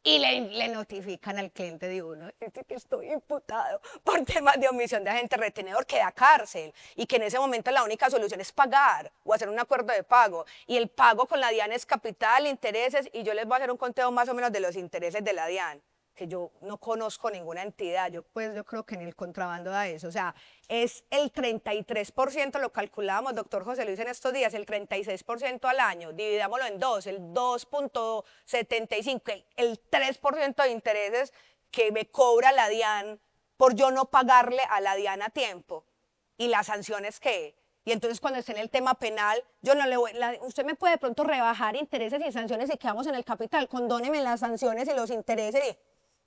Y le notifican al cliente de uno, que estoy imputado por temas de omisión de agente retenedor, que da cárcel, y que en ese momento la única solución es pagar o hacer un acuerdo de pago, y el pago con la DIAN es capital, intereses, y yo les voy a hacer un conteo más o menos de los intereses de la DIAN, que yo no conozco ninguna entidad, yo creo que en el contrabando da eso, o sea, es el 33%, lo calculábamos, doctor José Luis, en estos días, el 36% al año, dividámoslo en 2, el 2.75, el 3% de intereses que me cobra la DIAN por yo no pagarle a la DIAN a tiempo. ¿Y las sanciones qué? Y entonces cuando esté en el tema penal, yo no le voy, usted me puede de pronto rebajar intereses y sanciones y quedamos en el capital, condóneme las sanciones y los intereses y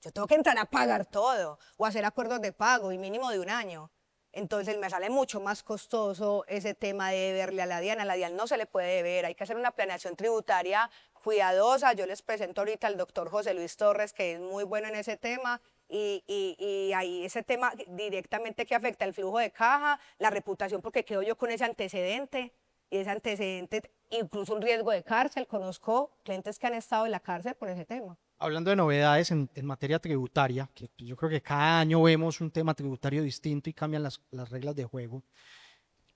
yo tengo que entrar a pagar todo o hacer acuerdos de pago y mínimo de 1 año. Entonces me sale mucho más costoso ese tema de deberle a la DIAN. A la DIAN no se le puede deber, hay que hacer una planeación tributaria cuidadosa. Yo les presento ahorita al doctor José Luis Torres, que es muy bueno en ese tema, y ahí ese tema directamente que afecta el flujo de caja, la reputación, porque quedo yo con ese antecedente, y ese antecedente incluso un riesgo de cárcel. Conozco clientes que han estado en la cárcel por ese tema. Hablando de novedades en materia tributaria, que yo creo que cada año vemos un tema tributario distinto y cambian las reglas de juego,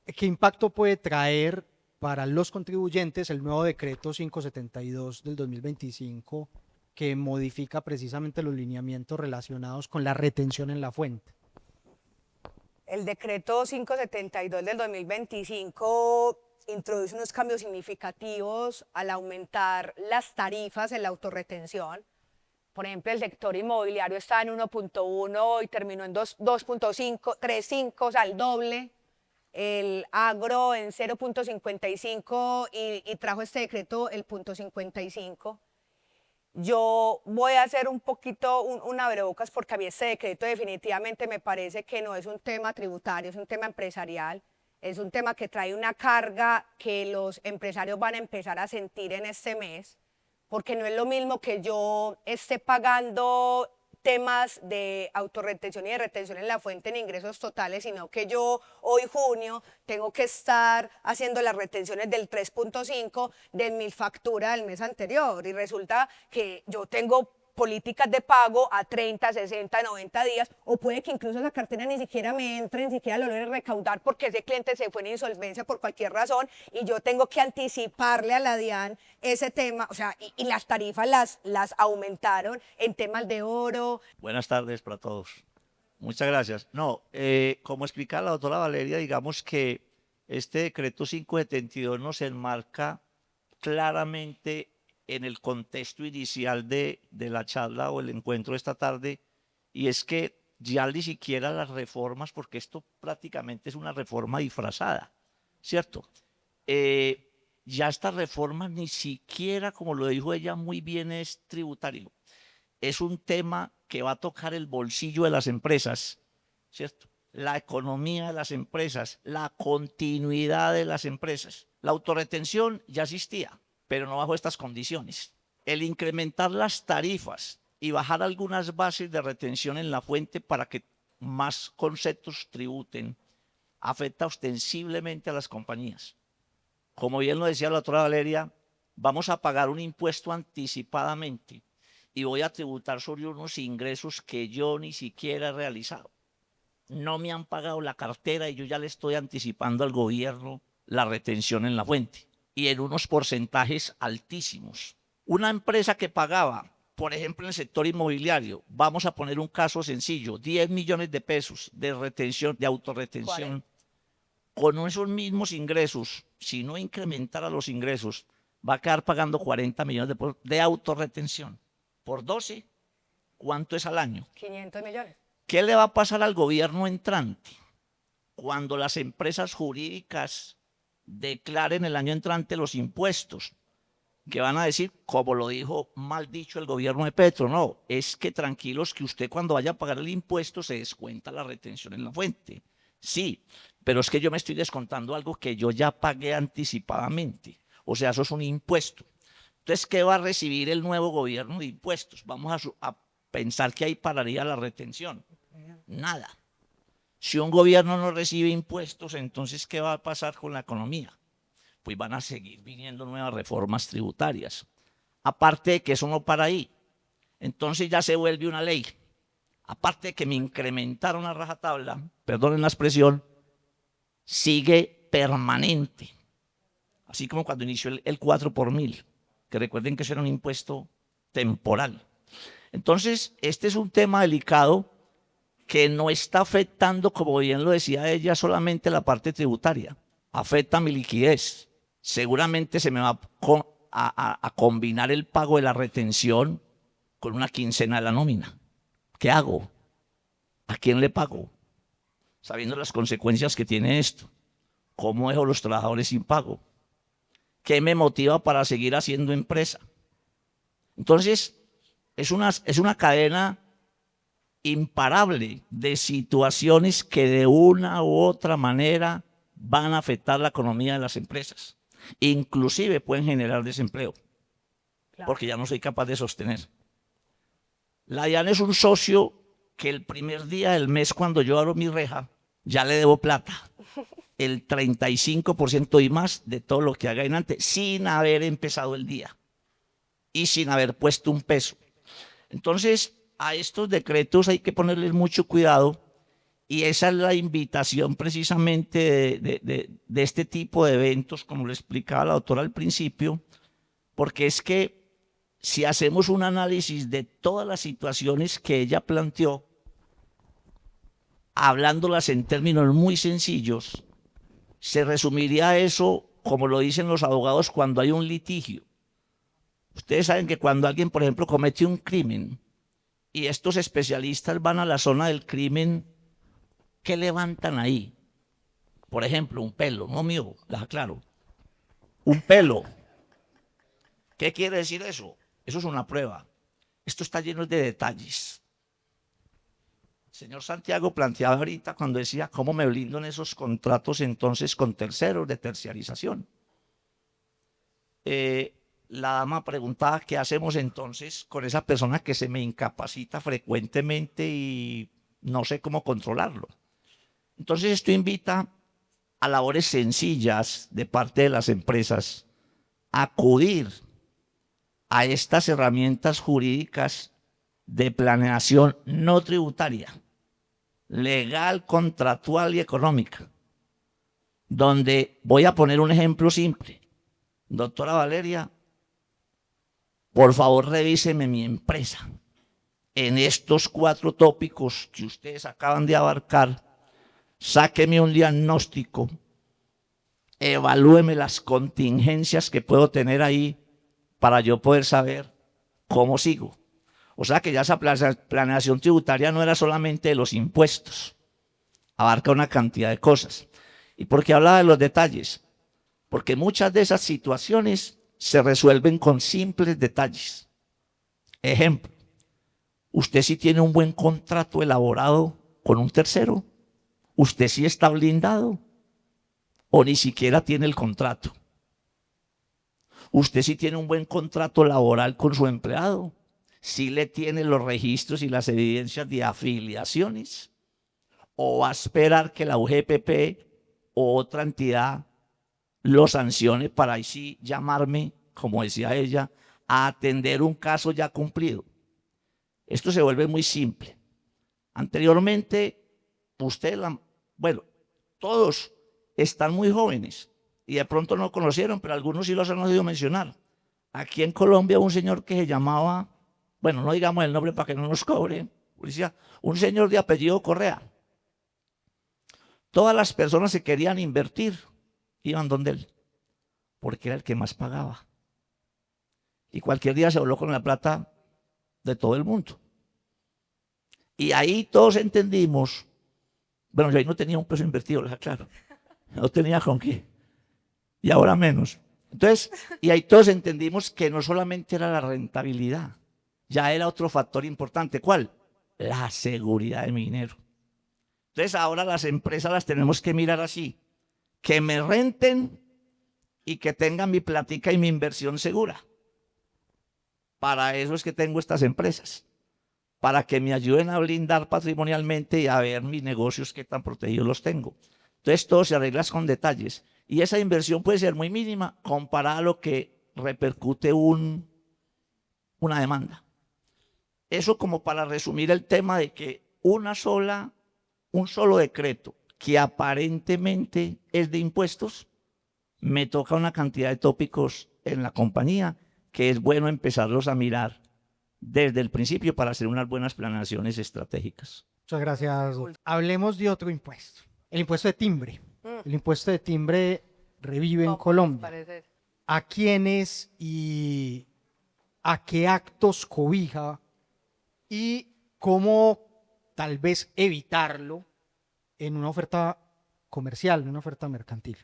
¿qué impacto puede traer para los contribuyentes el nuevo decreto 572 del 2025, que modifica precisamente los lineamientos relacionados con la retención en la fuente? El decreto 572 del 2025 introduce unos cambios significativos al aumentar las tarifas en la autorretención. Por ejemplo, el sector inmobiliario está en 1.1 y terminó en 2.5, 3.5, o sea, el doble. El agro en 0.55 y trajo este decreto el 0.55. Yo voy a hacer un poquito un abrebocas, porque a mí este decreto definitivamente me parece que no es un tema tributario, es un tema empresarial. Es un tema que trae una carga que los empresarios van a empezar a sentir en este mes, porque no es lo mismo que yo esté pagando temas de autorretención y de retención en la fuente en ingresos totales, sino que yo hoy junio tengo que estar haciendo las retenciones del 3.5 de mi factura del mes anterior, y resulta que yo tengo políticas de pago a 30, 60, 90 días, o puede que incluso esa cartera ni siquiera me entre, ni siquiera lo logre recaudar porque ese cliente se fue en insolvencia por cualquier razón, y yo tengo que anticiparle a la DIAN ese tema, o sea, y las tarifas las aumentaron en temas de oro. Buenas tardes para todos. Muchas gracias. No, como explicaba la doctora Valeria, digamos que este decreto 572 nos enmarca claramente en el contexto inicial de la charla o el encuentro de esta tarde, y es que ya ni siquiera las reformas, porque esto prácticamente es una reforma disfrazada, ¿cierto? Ya esta reforma ni siquiera, como lo dijo ella muy bien, es tributario. Es un tema que va a tocar el bolsillo de las empresas, ¿cierto? La economía de las empresas, la continuidad de las empresas. La autorretención ya existía, pero no bajo estas condiciones. El incrementar las tarifas y bajar algunas bases de retención en la fuente para que más conceptos tributen, afecta ostensiblemente a las compañías. Como bien lo decía la doctora Valeria, vamos a pagar un impuesto anticipadamente y voy a tributar sobre unos ingresos que yo ni siquiera he realizado. No me han pagado la cartera y yo ya le estoy anticipando al gobierno la retención en la fuente y en unos porcentajes altísimos. Una empresa que pagaba, por ejemplo, en el sector inmobiliario, vamos a poner un caso sencillo, 10 millones de pesos de retención, de autorretención, con esos mismos ingresos, si no incrementara los ingresos, va a quedar pagando 40 millones de pesos de autorretención. Por 12, ¿cuánto es al año? 500 millones. ¿Qué le va a pasar al gobierno entrante cuando las empresas jurídicas declaren el año entrante los impuestos? Que van a decir, como lo dijo mal dicho el gobierno de Petro, no, es que tranquilos que usted cuando vaya a pagar el impuesto se descuenta la retención en la fuente. Sí, pero es que yo me estoy descontando algo que yo ya pagué anticipadamente. O sea, eso es un impuesto. Entonces, ¿qué va a recibir el nuevo gobierno de impuestos? Vamos a pensar que ahí pararía la retención. Nada. Si un gobierno no recibe impuestos, entonces, ¿qué va a pasar con la economía? Pues van a seguir viniendo nuevas reformas tributarias. Aparte de que eso no para ahí, entonces ya se vuelve una ley. Aparte de que me incrementaron a rajatabla, perdonen la expresión, sigue permanente. Así como cuando inició el 4 por 1000, que recuerden que eso era un impuesto temporal. Entonces, este es un tema delicado que no está afectando, como bien lo decía ella, solamente la parte tributaria. Afecta mi liquidez. Seguramente se me va a combinar el pago de la retención con una quincena de la nómina. ¿Qué hago? ¿A quién le pago? Sabiendo las consecuencias que tiene esto. ¿Cómo dejo a los trabajadores sin pago? ¿Qué me motiva para seguir haciendo empresa? Entonces, es una cadena imparable de situaciones que de una u otra manera van a afectar la economía de las empresas. Inclusive pueden generar desempleo, porque ya no soy capaz de sostener. La DIAN es un socio que el primer día del mes, cuando yo abro mi reja, ya le debo plata. El 35% y más de todo lo que haga en antes, sin haber empezado el día y sin haber puesto un peso. Entonces, a estos decretos hay que ponerles mucho cuidado y esa es la invitación precisamente de este tipo de eventos, como lo explicaba la doctora al principio, porque es que si hacemos un análisis de todas las situaciones que ella planteó, hablándolas en términos muy sencillos, se resumiría eso como lo dicen los abogados cuando hay un litigio. Ustedes saben que cuando alguien, por ejemplo, comete un crimen y estos especialistas van a la zona del crimen, ¿qué levantan ahí? Por ejemplo, un pelo, no mío, les aclaro. Un pelo. ¿Qué quiere decir eso? Eso es una prueba. Esto está lleno de detalles. El señor Santiago planteaba ahorita cuando decía cómo me blindo en esos contratos entonces con terceros de terciarización. La dama preguntaba qué hacemos entonces con esa persona que se me incapacita frecuentemente y no sé cómo controlarlo. Entonces esto invita a labores sencillas de parte de las empresas a acudir a estas herramientas jurídicas de planeación no tributaria, legal, contractual y económica, donde voy a poner un ejemplo simple. Doctora Valeria, por favor revíseme mi empresa. En estos 4 tópicos que ustedes acaban de abarcar, sáqueme un diagnóstico, evalúeme las contingencias que puedo tener ahí para yo poder saber cómo sigo. O sea que ya esa planeación tributaria no era solamente de los impuestos, abarca una cantidad de cosas. ¿Y por qué hablaba de los detalles? Porque muchas de esas situaciones se resuelven con simples detalles. Ejemplo, usted sí tiene un buen contrato elaborado con un tercero, usted sí está blindado o ni siquiera tiene el contrato. Usted sí tiene un buen contrato laboral con su empleado, sí le tiene los registros y las evidencias de afiliaciones, o va a esperar que la UGPP o otra entidad lo sancione para ahí sí llamarme, como decía ella, a atender un caso ya cumplido. Esto se vuelve muy simple. Anteriormente, bueno, todos están muy jóvenes y de pronto no conocieron, pero algunos sí los han oído mencionar. Aquí en Colombia un señor que se llamaba, bueno, no digamos el nombre para que no nos cobre, policía, un señor de apellido Correa. Todas las personas que querían invertir iban donde él, porque era el que más pagaba. Y cualquier día se voló con la plata de todo el mundo. Y ahí todos entendimos, bueno, yo ahí no tenía un peso invertido, claro, no tenía con qué, y ahora menos. Entonces, y ahí todos entendimos que no solamente era la rentabilidad, ya era otro factor importante. ¿Cuál? La seguridad de mi dinero. Entonces ahora las empresas las tenemos que mirar así, que me renten y que tengan mi platica y mi inversión segura. Para eso es que tengo estas empresas, para que me ayuden a blindar patrimonialmente y a ver mis negocios qué tan protegidos los tengo. Entonces todo se arregla con detalles y esa inversión puede ser muy mínima comparada a lo que repercute una demanda. Eso como para resumir el tema de que un solo decreto que aparentemente es de impuestos, me toca una cantidad de tópicos en la compañía que es bueno empezarlos a mirar desde el principio para hacer unas buenas planeaciones estratégicas. Muchas gracias. Hablemos de otro impuesto, el impuesto de timbre. El impuesto de timbre revive en Colombia. ¿A quiénes y a qué actos cobija y cómo tal vez evitarlo en una oferta comercial, en una oferta mercantil?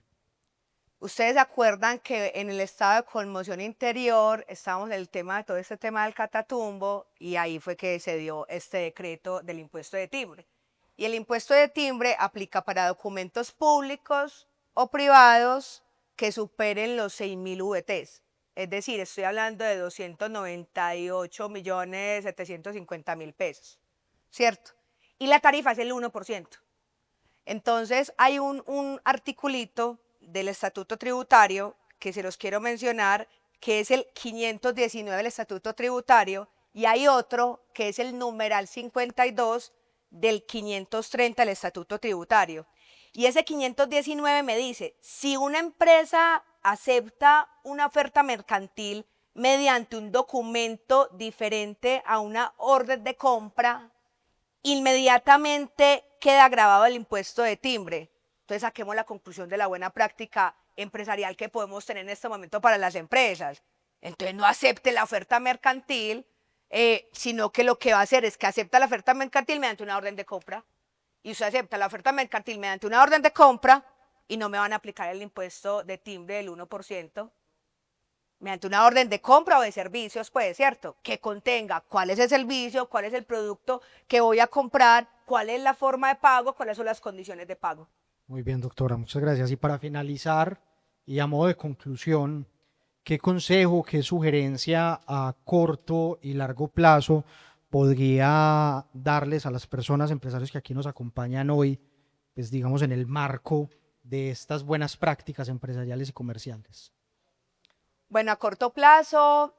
Ustedes se acuerdan que en el estado de conmoción interior estábamos en el tema de todo este tema del catatumbo y ahí fue que se dio este decreto del impuesto de timbre. Y el impuesto de timbre aplica para documentos públicos o privados que superen los 6.000 VTs. Es decir, estoy hablando de 298.750.000 pesos, ¿cierto? Y la tarifa es el 1%. Entonces hay un articulito del Estatuto Tributario que se los quiero mencionar, que es el 519 del Estatuto Tributario, y hay otro que es el numeral 52 del 530 del Estatuto Tributario. Y ese 519 me dice, si una empresa acepta una oferta mercantil mediante un documento diferente a una orden de compra, inmediatamente queda grabado el impuesto de timbre. Entonces saquemos la conclusión de la buena práctica empresarial que podemos tener en este momento para las empresas. Entonces no acepte la oferta mercantil, sino que lo que va a hacer es que acepta la oferta mercantil mediante una orden de compra. Y usted acepta la oferta mercantil mediante una orden de compra y no me van a aplicar el impuesto de timbre del 1%. Mediante una orden de compra o de servicios, pues, ¿cierto? Que contenga cuál es el servicio, cuál es el producto que voy a comprar, cuál es la forma de pago, cuáles son las condiciones de pago. Muy bien, doctora, muchas gracias. Y para finalizar, y a modo de conclusión, ¿qué consejo, qué sugerencia a corto y largo plazo podría darles a las personas, empresarios que aquí nos acompañan hoy, pues digamos en el marco de estas buenas prácticas empresariales y comerciales? Bueno, a corto plazo,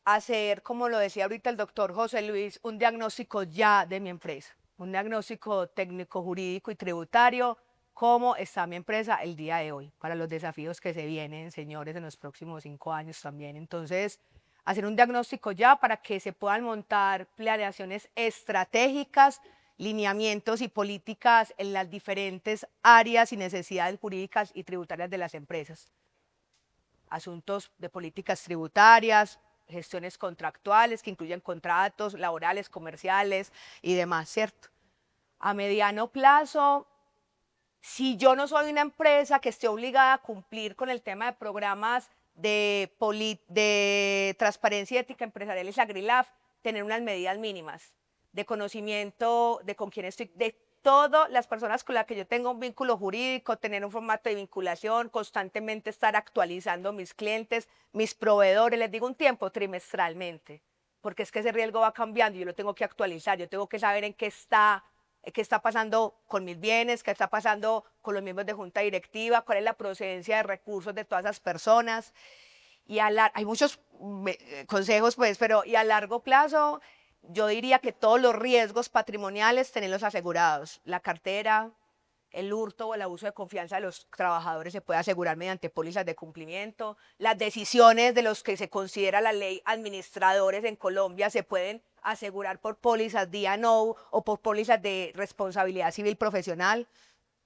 hacer, como lo decía ahorita el doctor José Luis, un diagnóstico ya de mi empresa, un diagnóstico técnico, jurídico y tributario, cómo está mi empresa el día de hoy, para los desafíos que se vienen, señores, en los próximos 5 años también. Entonces, hacer un diagnóstico ya para que se puedan montar planeaciones estratégicas, lineamientos y políticas en las diferentes áreas y necesidades jurídicas y tributarias de las empresas. asuntos de políticas tributarias, gestiones contractuales que incluyen contratos laborales, comerciales y demás, ¿cierto? A mediano plazo, si yo no soy una empresa que esté obligada a cumplir con el tema de programas de transparencia y ética empresarial y SAGRILAF, tener unas medidas mínimas de conocimiento de con quién estoy, de todas las personas con las que yo tengo un vínculo jurídico, tener un formato de vinculación, constantemente estar actualizando mis clientes, mis proveedores, les digo un tiempo trimestralmente, porque es que ese riesgo va cambiando y yo lo tengo que actualizar, yo tengo que saber en qué está pasando con mis bienes, qué está pasando con los miembros de junta directiva, cuál es la procedencia de recursos de todas esas personas. Y hay muchos consejos, pues, pero y a largo plazo, yo diría que todos los riesgos patrimoniales tenerlos asegurados. La cartera, el hurto o el abuso de confianza de los trabajadores se puede asegurar mediante pólizas de cumplimiento. Las decisiones de los que se considera la ley administradores en Colombia se pueden asegurar por pólizas D&O o por pólizas de responsabilidad civil profesional.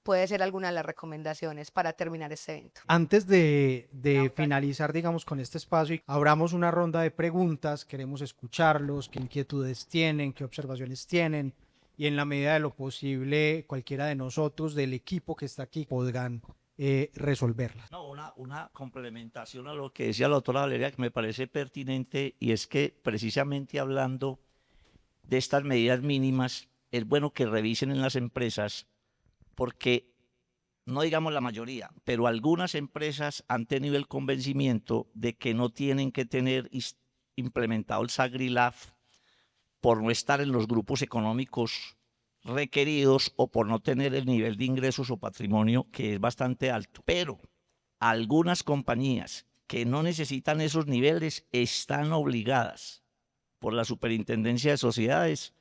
Puede ser alguna de las recomendaciones para terminar este evento. Antes de finalizar, digamos, con este espacio, y abramos una ronda de preguntas, queremos escucharlos, qué inquietudes tienen, qué observaciones tienen, y en la medida de lo posible, cualquiera de nosotros, del equipo que está aquí, podrán resolverlas. No, una complementación a lo que decía la doctora Valeria que me parece pertinente, y es que precisamente hablando de estas medidas mínimas, es bueno que revisen en las empresas, porque no digamos la mayoría, pero algunas empresas han tenido el convencimiento de que no tienen que tener implementado el SAGRILAF por no estar en los grupos económicos requeridos o por no tener el nivel de ingresos o patrimonio que es bastante alto. Pero algunas compañías que no necesitan esos niveles están obligadas por la Superintendencia de Sociedades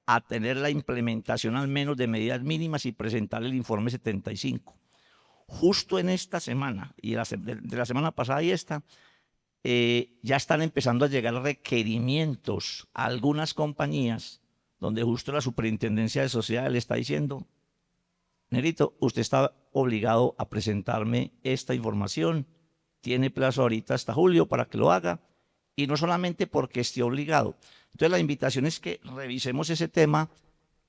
a tener la implementación al menos de medidas mínimas y presentar el informe 75. Justo en esta semana, y de la semana pasada y esta, ya están empezando a llegar requerimientos a algunas compañías donde justo la Superintendencia de Sociedades le está diciendo: Nerito, usted está obligado a presentarme esta información, tiene plazo ahorita hasta julio para que lo haga, y no solamente porque esté obligado. Entonces la invitación es que revisemos ese tema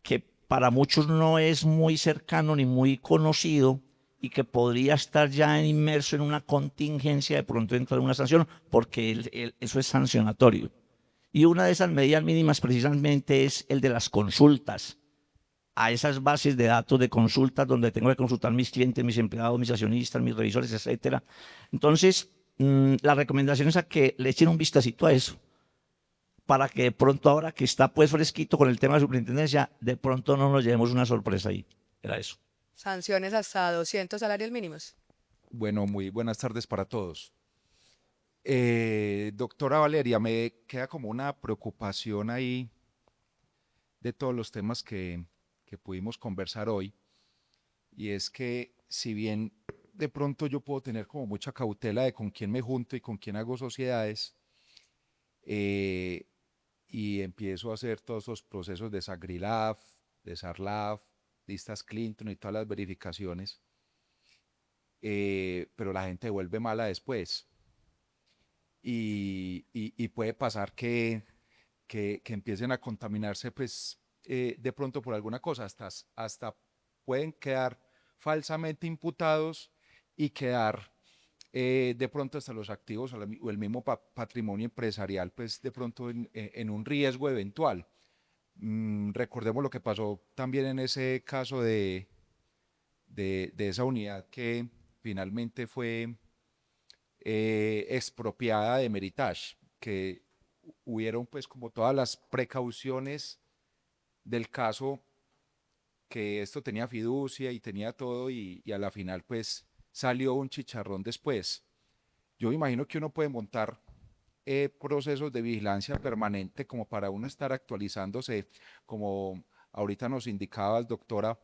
que para muchos no es muy cercano ni muy conocido y que podría estar ya inmerso en una contingencia, de pronto entrar en una sanción, porque eso es sancionatorio. Y una de esas medidas mínimas precisamente es el de las consultas a esas bases de datos de consultas donde tengo que consultar mis clientes, mis empleados, mis accionistas, mis revisores, etcétera. Entonces, la recomendación es a que le echen un vistacito a eso, para que de pronto, ahora que está pues fresquito con el tema de superintendencia, de pronto no nos llevemos una sorpresa ahí. Era eso. Sanciones hasta 200 salarios mínimos. Bueno, muy buenas tardes para todos. Doctora Valeria, me queda como una preocupación ahí de todos los temas que pudimos conversar hoy, y es que si bien de pronto yo puedo tener como mucha cautela de con quién me junto y con quién hago sociedades, y empiezo a hacer todos los procesos de SAGRILAF, de SARLAF, listas Clinton y todas las verificaciones, pero la gente vuelve mala después, y puede pasar que empiecen a contaminarse pues de pronto por alguna cosa, hasta pueden quedar falsamente imputados y quedar de pronto hasta los activos o el mismo patrimonio empresarial pues de pronto en un riesgo eventual. Recordemos lo que pasó también en ese caso de esa unidad que finalmente fue expropiada de Meritage, que hubieron pues como todas las precauciones del caso, que esto tenía fiducia y tenía todo, y a la final pues salió un chicharrón después. Yo me imagino que uno puede montar procesos de vigilancia permanente como para uno estar actualizándose, como ahorita nos indicabas, doctora,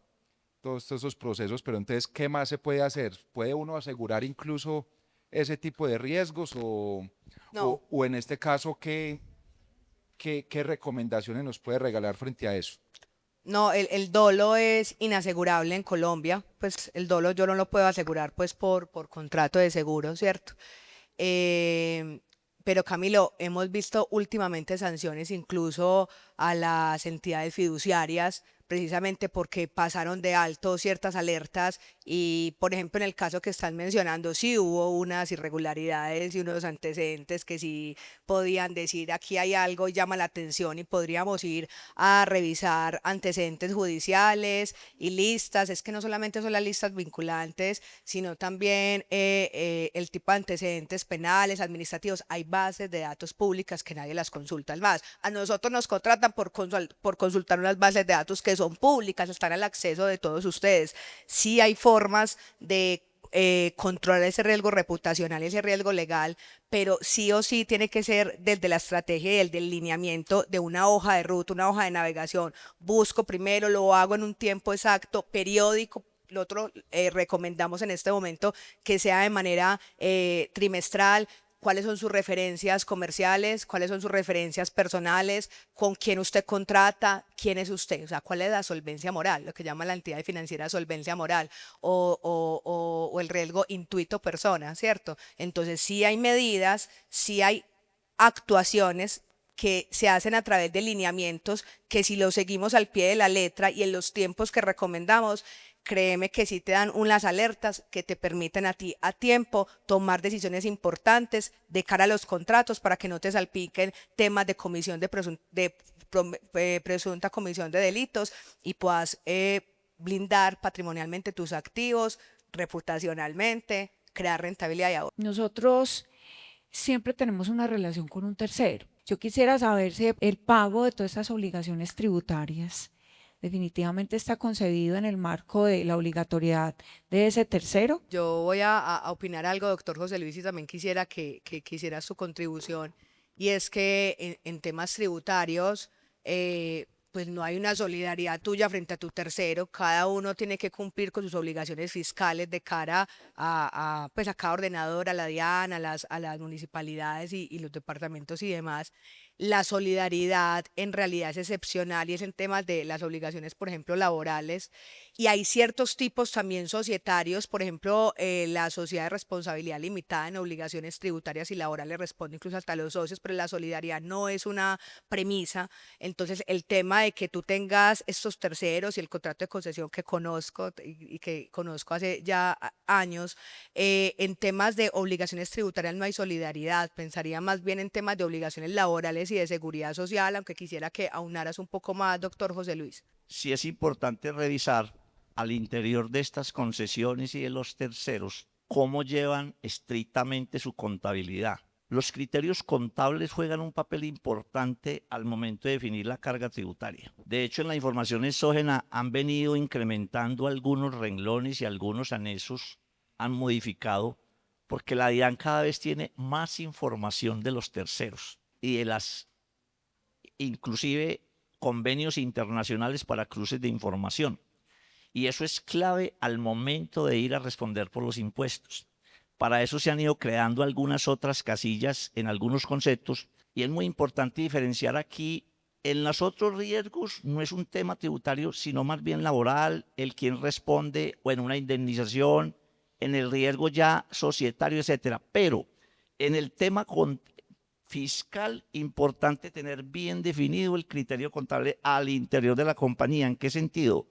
todos esos procesos, pero entonces, ¿qué más se puede hacer? ¿Puede uno asegurar incluso ese tipo de riesgos No. o en este caso, ¿qué recomendaciones nos puede regalar frente a eso? No, el dolo es inasegurable en Colombia, pues el dolo yo no lo puedo asegurar pues por contrato de seguro, ¿cierto? Pero Camilo, hemos visto últimamente sanciones incluso a las entidades fiduciarias, precisamente porque pasaron de alto ciertas alertas y, por ejemplo, en el caso que están mencionando, sí hubo unas irregularidades y unos antecedentes que sí podían decir aquí hay algo, llama la atención y podríamos ir a revisar antecedentes judiciales y listas. Es que no solamente son las listas vinculantes, sino también el tipo de antecedentes penales, administrativos. Hay bases de datos públicas que nadie las consulta. Es más, a nosotros nos contratan por consultar unas bases de datos que son públicas, están al acceso de todos ustedes. Sí hay formas de controlar ese riesgo reputacional, ese riesgo legal, pero sí o sí tiene que ser desde la estrategia y el delineamiento de una hoja de ruta, una hoja de navegación. Busco primero, lo hago en un tiempo exacto, periódico. Lo otro recomendamos en este momento que sea de manera trimestral. ¿Cuáles son sus referencias comerciales? ¿Cuáles son sus referencias personales? ¿Con quién usted contrata? ¿Quién es usted? O sea, ¿cuál es la solvencia moral? Lo que llama la entidad financiera solvencia moral o el riesgo intuito persona, ¿cierto? Entonces, sí hay medidas, sí hay actuaciones que se hacen a través de lineamientos que si los seguimos al pie de la letra y en los tiempos que recomendamos, créeme que sí te dan unas alertas que te permiten a ti a tiempo tomar decisiones importantes de cara a los contratos para que no te salpiquen temas de comisión de, presunta comisión de delitos y puedas blindar patrimonialmente tus activos, reputacionalmente, crear rentabilidad y ahorro. Nosotros siempre tenemos una relación con un tercero. Yo quisiera saber si el pago de todas estas obligaciones tributarias definitivamente está concebido en el marco de la obligatoriedad de ese tercero. Yo voy a opinar algo, doctor José Luis, y también quisiera que quisiera su contribución, y es que en temas tributarios, pues no hay una solidaridad tuya frente a tu tercero. Cada uno tiene que cumplir con sus obligaciones fiscales de cara pues a cada ordenador, a la DIAN, a las municipalidades y los departamentos y demás. La solidaridad en realidad es excepcional y es en temas de las obligaciones, por ejemplo, laborales. Y hay ciertos tipos también societarios, por ejemplo, la sociedad de responsabilidad limitada en obligaciones tributarias y laborales responde incluso hasta los socios, pero la solidaridad no es una premisa. Entonces, el tema de que tú tengas estos terceros y el contrato de concesión que conozco y que conozco hace ya años, en temas de obligaciones tributarias no hay solidaridad. Pensaría más bien en temas de obligaciones laborales y de seguridad social, aunque quisiera que aunaras un poco más, doctor José Luis. Sí es importante revisar al interior de estas concesiones y de los terceros cómo llevan estrictamente su contabilidad. Los criterios contables juegan un papel importante al momento de definir la carga tributaria. De hecho, en la información exógena han venido incrementando algunos renglones y algunos anexos han modificado porque la DIAN cada vez tiene más información de los terceros y de las, inclusive, convenios internacionales para cruces de información. Y eso es clave al momento de ir a responder por los impuestos. Para eso se han ido creando algunas otras casillas en algunos conceptos y es muy importante diferenciar aquí. En los otros riesgos no es un tema tributario, sino más bien laboral, el quien responde o en una indemnización, en el riesgo ya societario, etcétera. Pero en el tema fiscal, importante tener bien definido el criterio contable al interior de la compañía. ¿En qué sentido?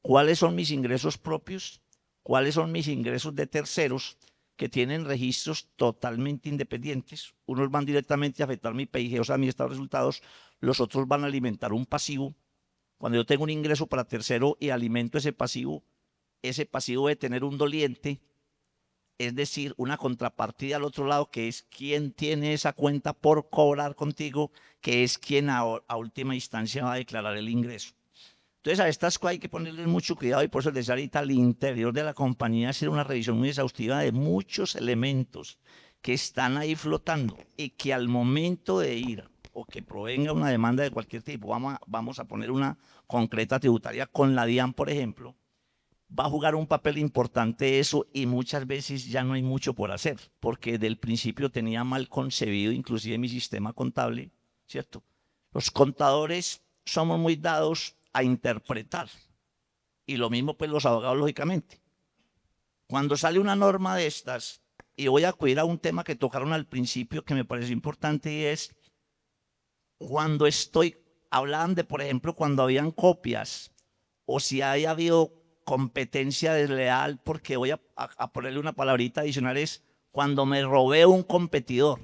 ¿Cuáles son mis ingresos propios? ¿Cuáles son mis ingresos de terceros que tienen registros totalmente independientes? Unos van directamente a afectar mi PIG, o sea, mi estado de resultados. Los otros van a alimentar un pasivo. Cuando yo tengo un ingreso para tercero y alimento ese pasivo debe tener un doliente, es decir, una contrapartida al otro lado, que es quien tiene esa cuenta por cobrar contigo, que es quien a última instancia va a declarar el ingreso. Entonces, a estas cosas hay que ponerles mucho cuidado y por eso les decía ahorita al interior de la compañía hacer una revisión muy exhaustiva de muchos elementos que están ahí flotando y que al momento de ir o que provenga una demanda de cualquier tipo, vamos a poner una concreta tributaria con la DIAN, por ejemplo, va a jugar un papel importante eso y muchas veces ya no hay mucho por hacer, porque desde el principio tenía mal concebido inclusive mi sistema contable, ¿cierto? Los contadores somos muy dados a interpretar y lo mismo pues los abogados lógicamente. Cuando sale una norma de estas Y voy a acudir a un tema que tocaron al principio que me pareció importante y es cuando hablaban de, por ejemplo, cuando habían copias o si haya habido competencia desleal, porque voy a ponerle una palabrita adicional, es cuando me robé un competidor.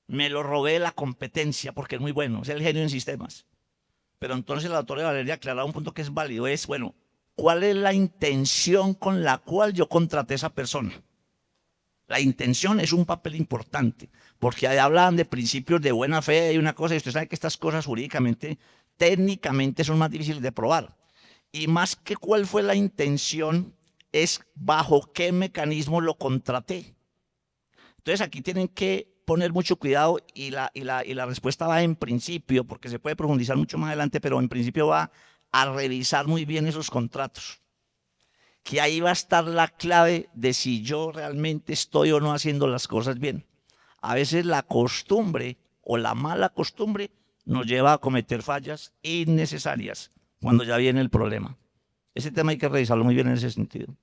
Me lo robé de la competencia porque es muy bueno, es el genio en sistemas. Pero entonces la doctora Valeria aclaraba un punto que es válido, es, bueno, ¿cuál es la intención con la cual yo contraté a esa persona? La intención es un papel importante, porque ahí hablan de principios de buena fe y una cosa, y usted sabe que estas cosas jurídicamente, técnicamente son más difíciles de probar. Y más que cuál fue la intención, es bajo qué mecanismo lo contraté. Entonces aquí tienen que poner mucho cuidado y la respuesta va en principio, porque se puede profundizar mucho más adelante, pero en principio va a revisar muy bien esos contratos. Que ahí va a estar la clave de si yo realmente estoy o no haciendo las cosas bien. A veces la costumbre o la mala costumbre nos lleva a cometer fallas innecesarias cuando ya viene el problema. Ese tema hay que revisarlo muy bien en ese sentido.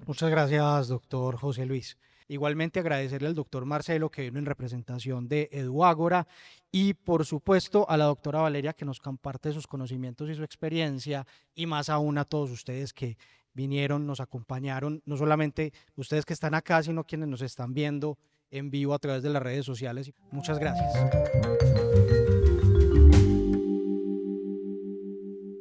Muchas gracias, doctor José Luis. Igualmente agradecerle al doctor Marcelo que vino en representación de Eduágora y por supuesto a la doctora Valeria que nos comparte sus conocimientos y su experiencia y más aún a todos ustedes que vinieron, nos acompañaron, no solamente ustedes que están acá, sino quienes nos están viendo en vivo a través de las redes sociales. Muchas gracias.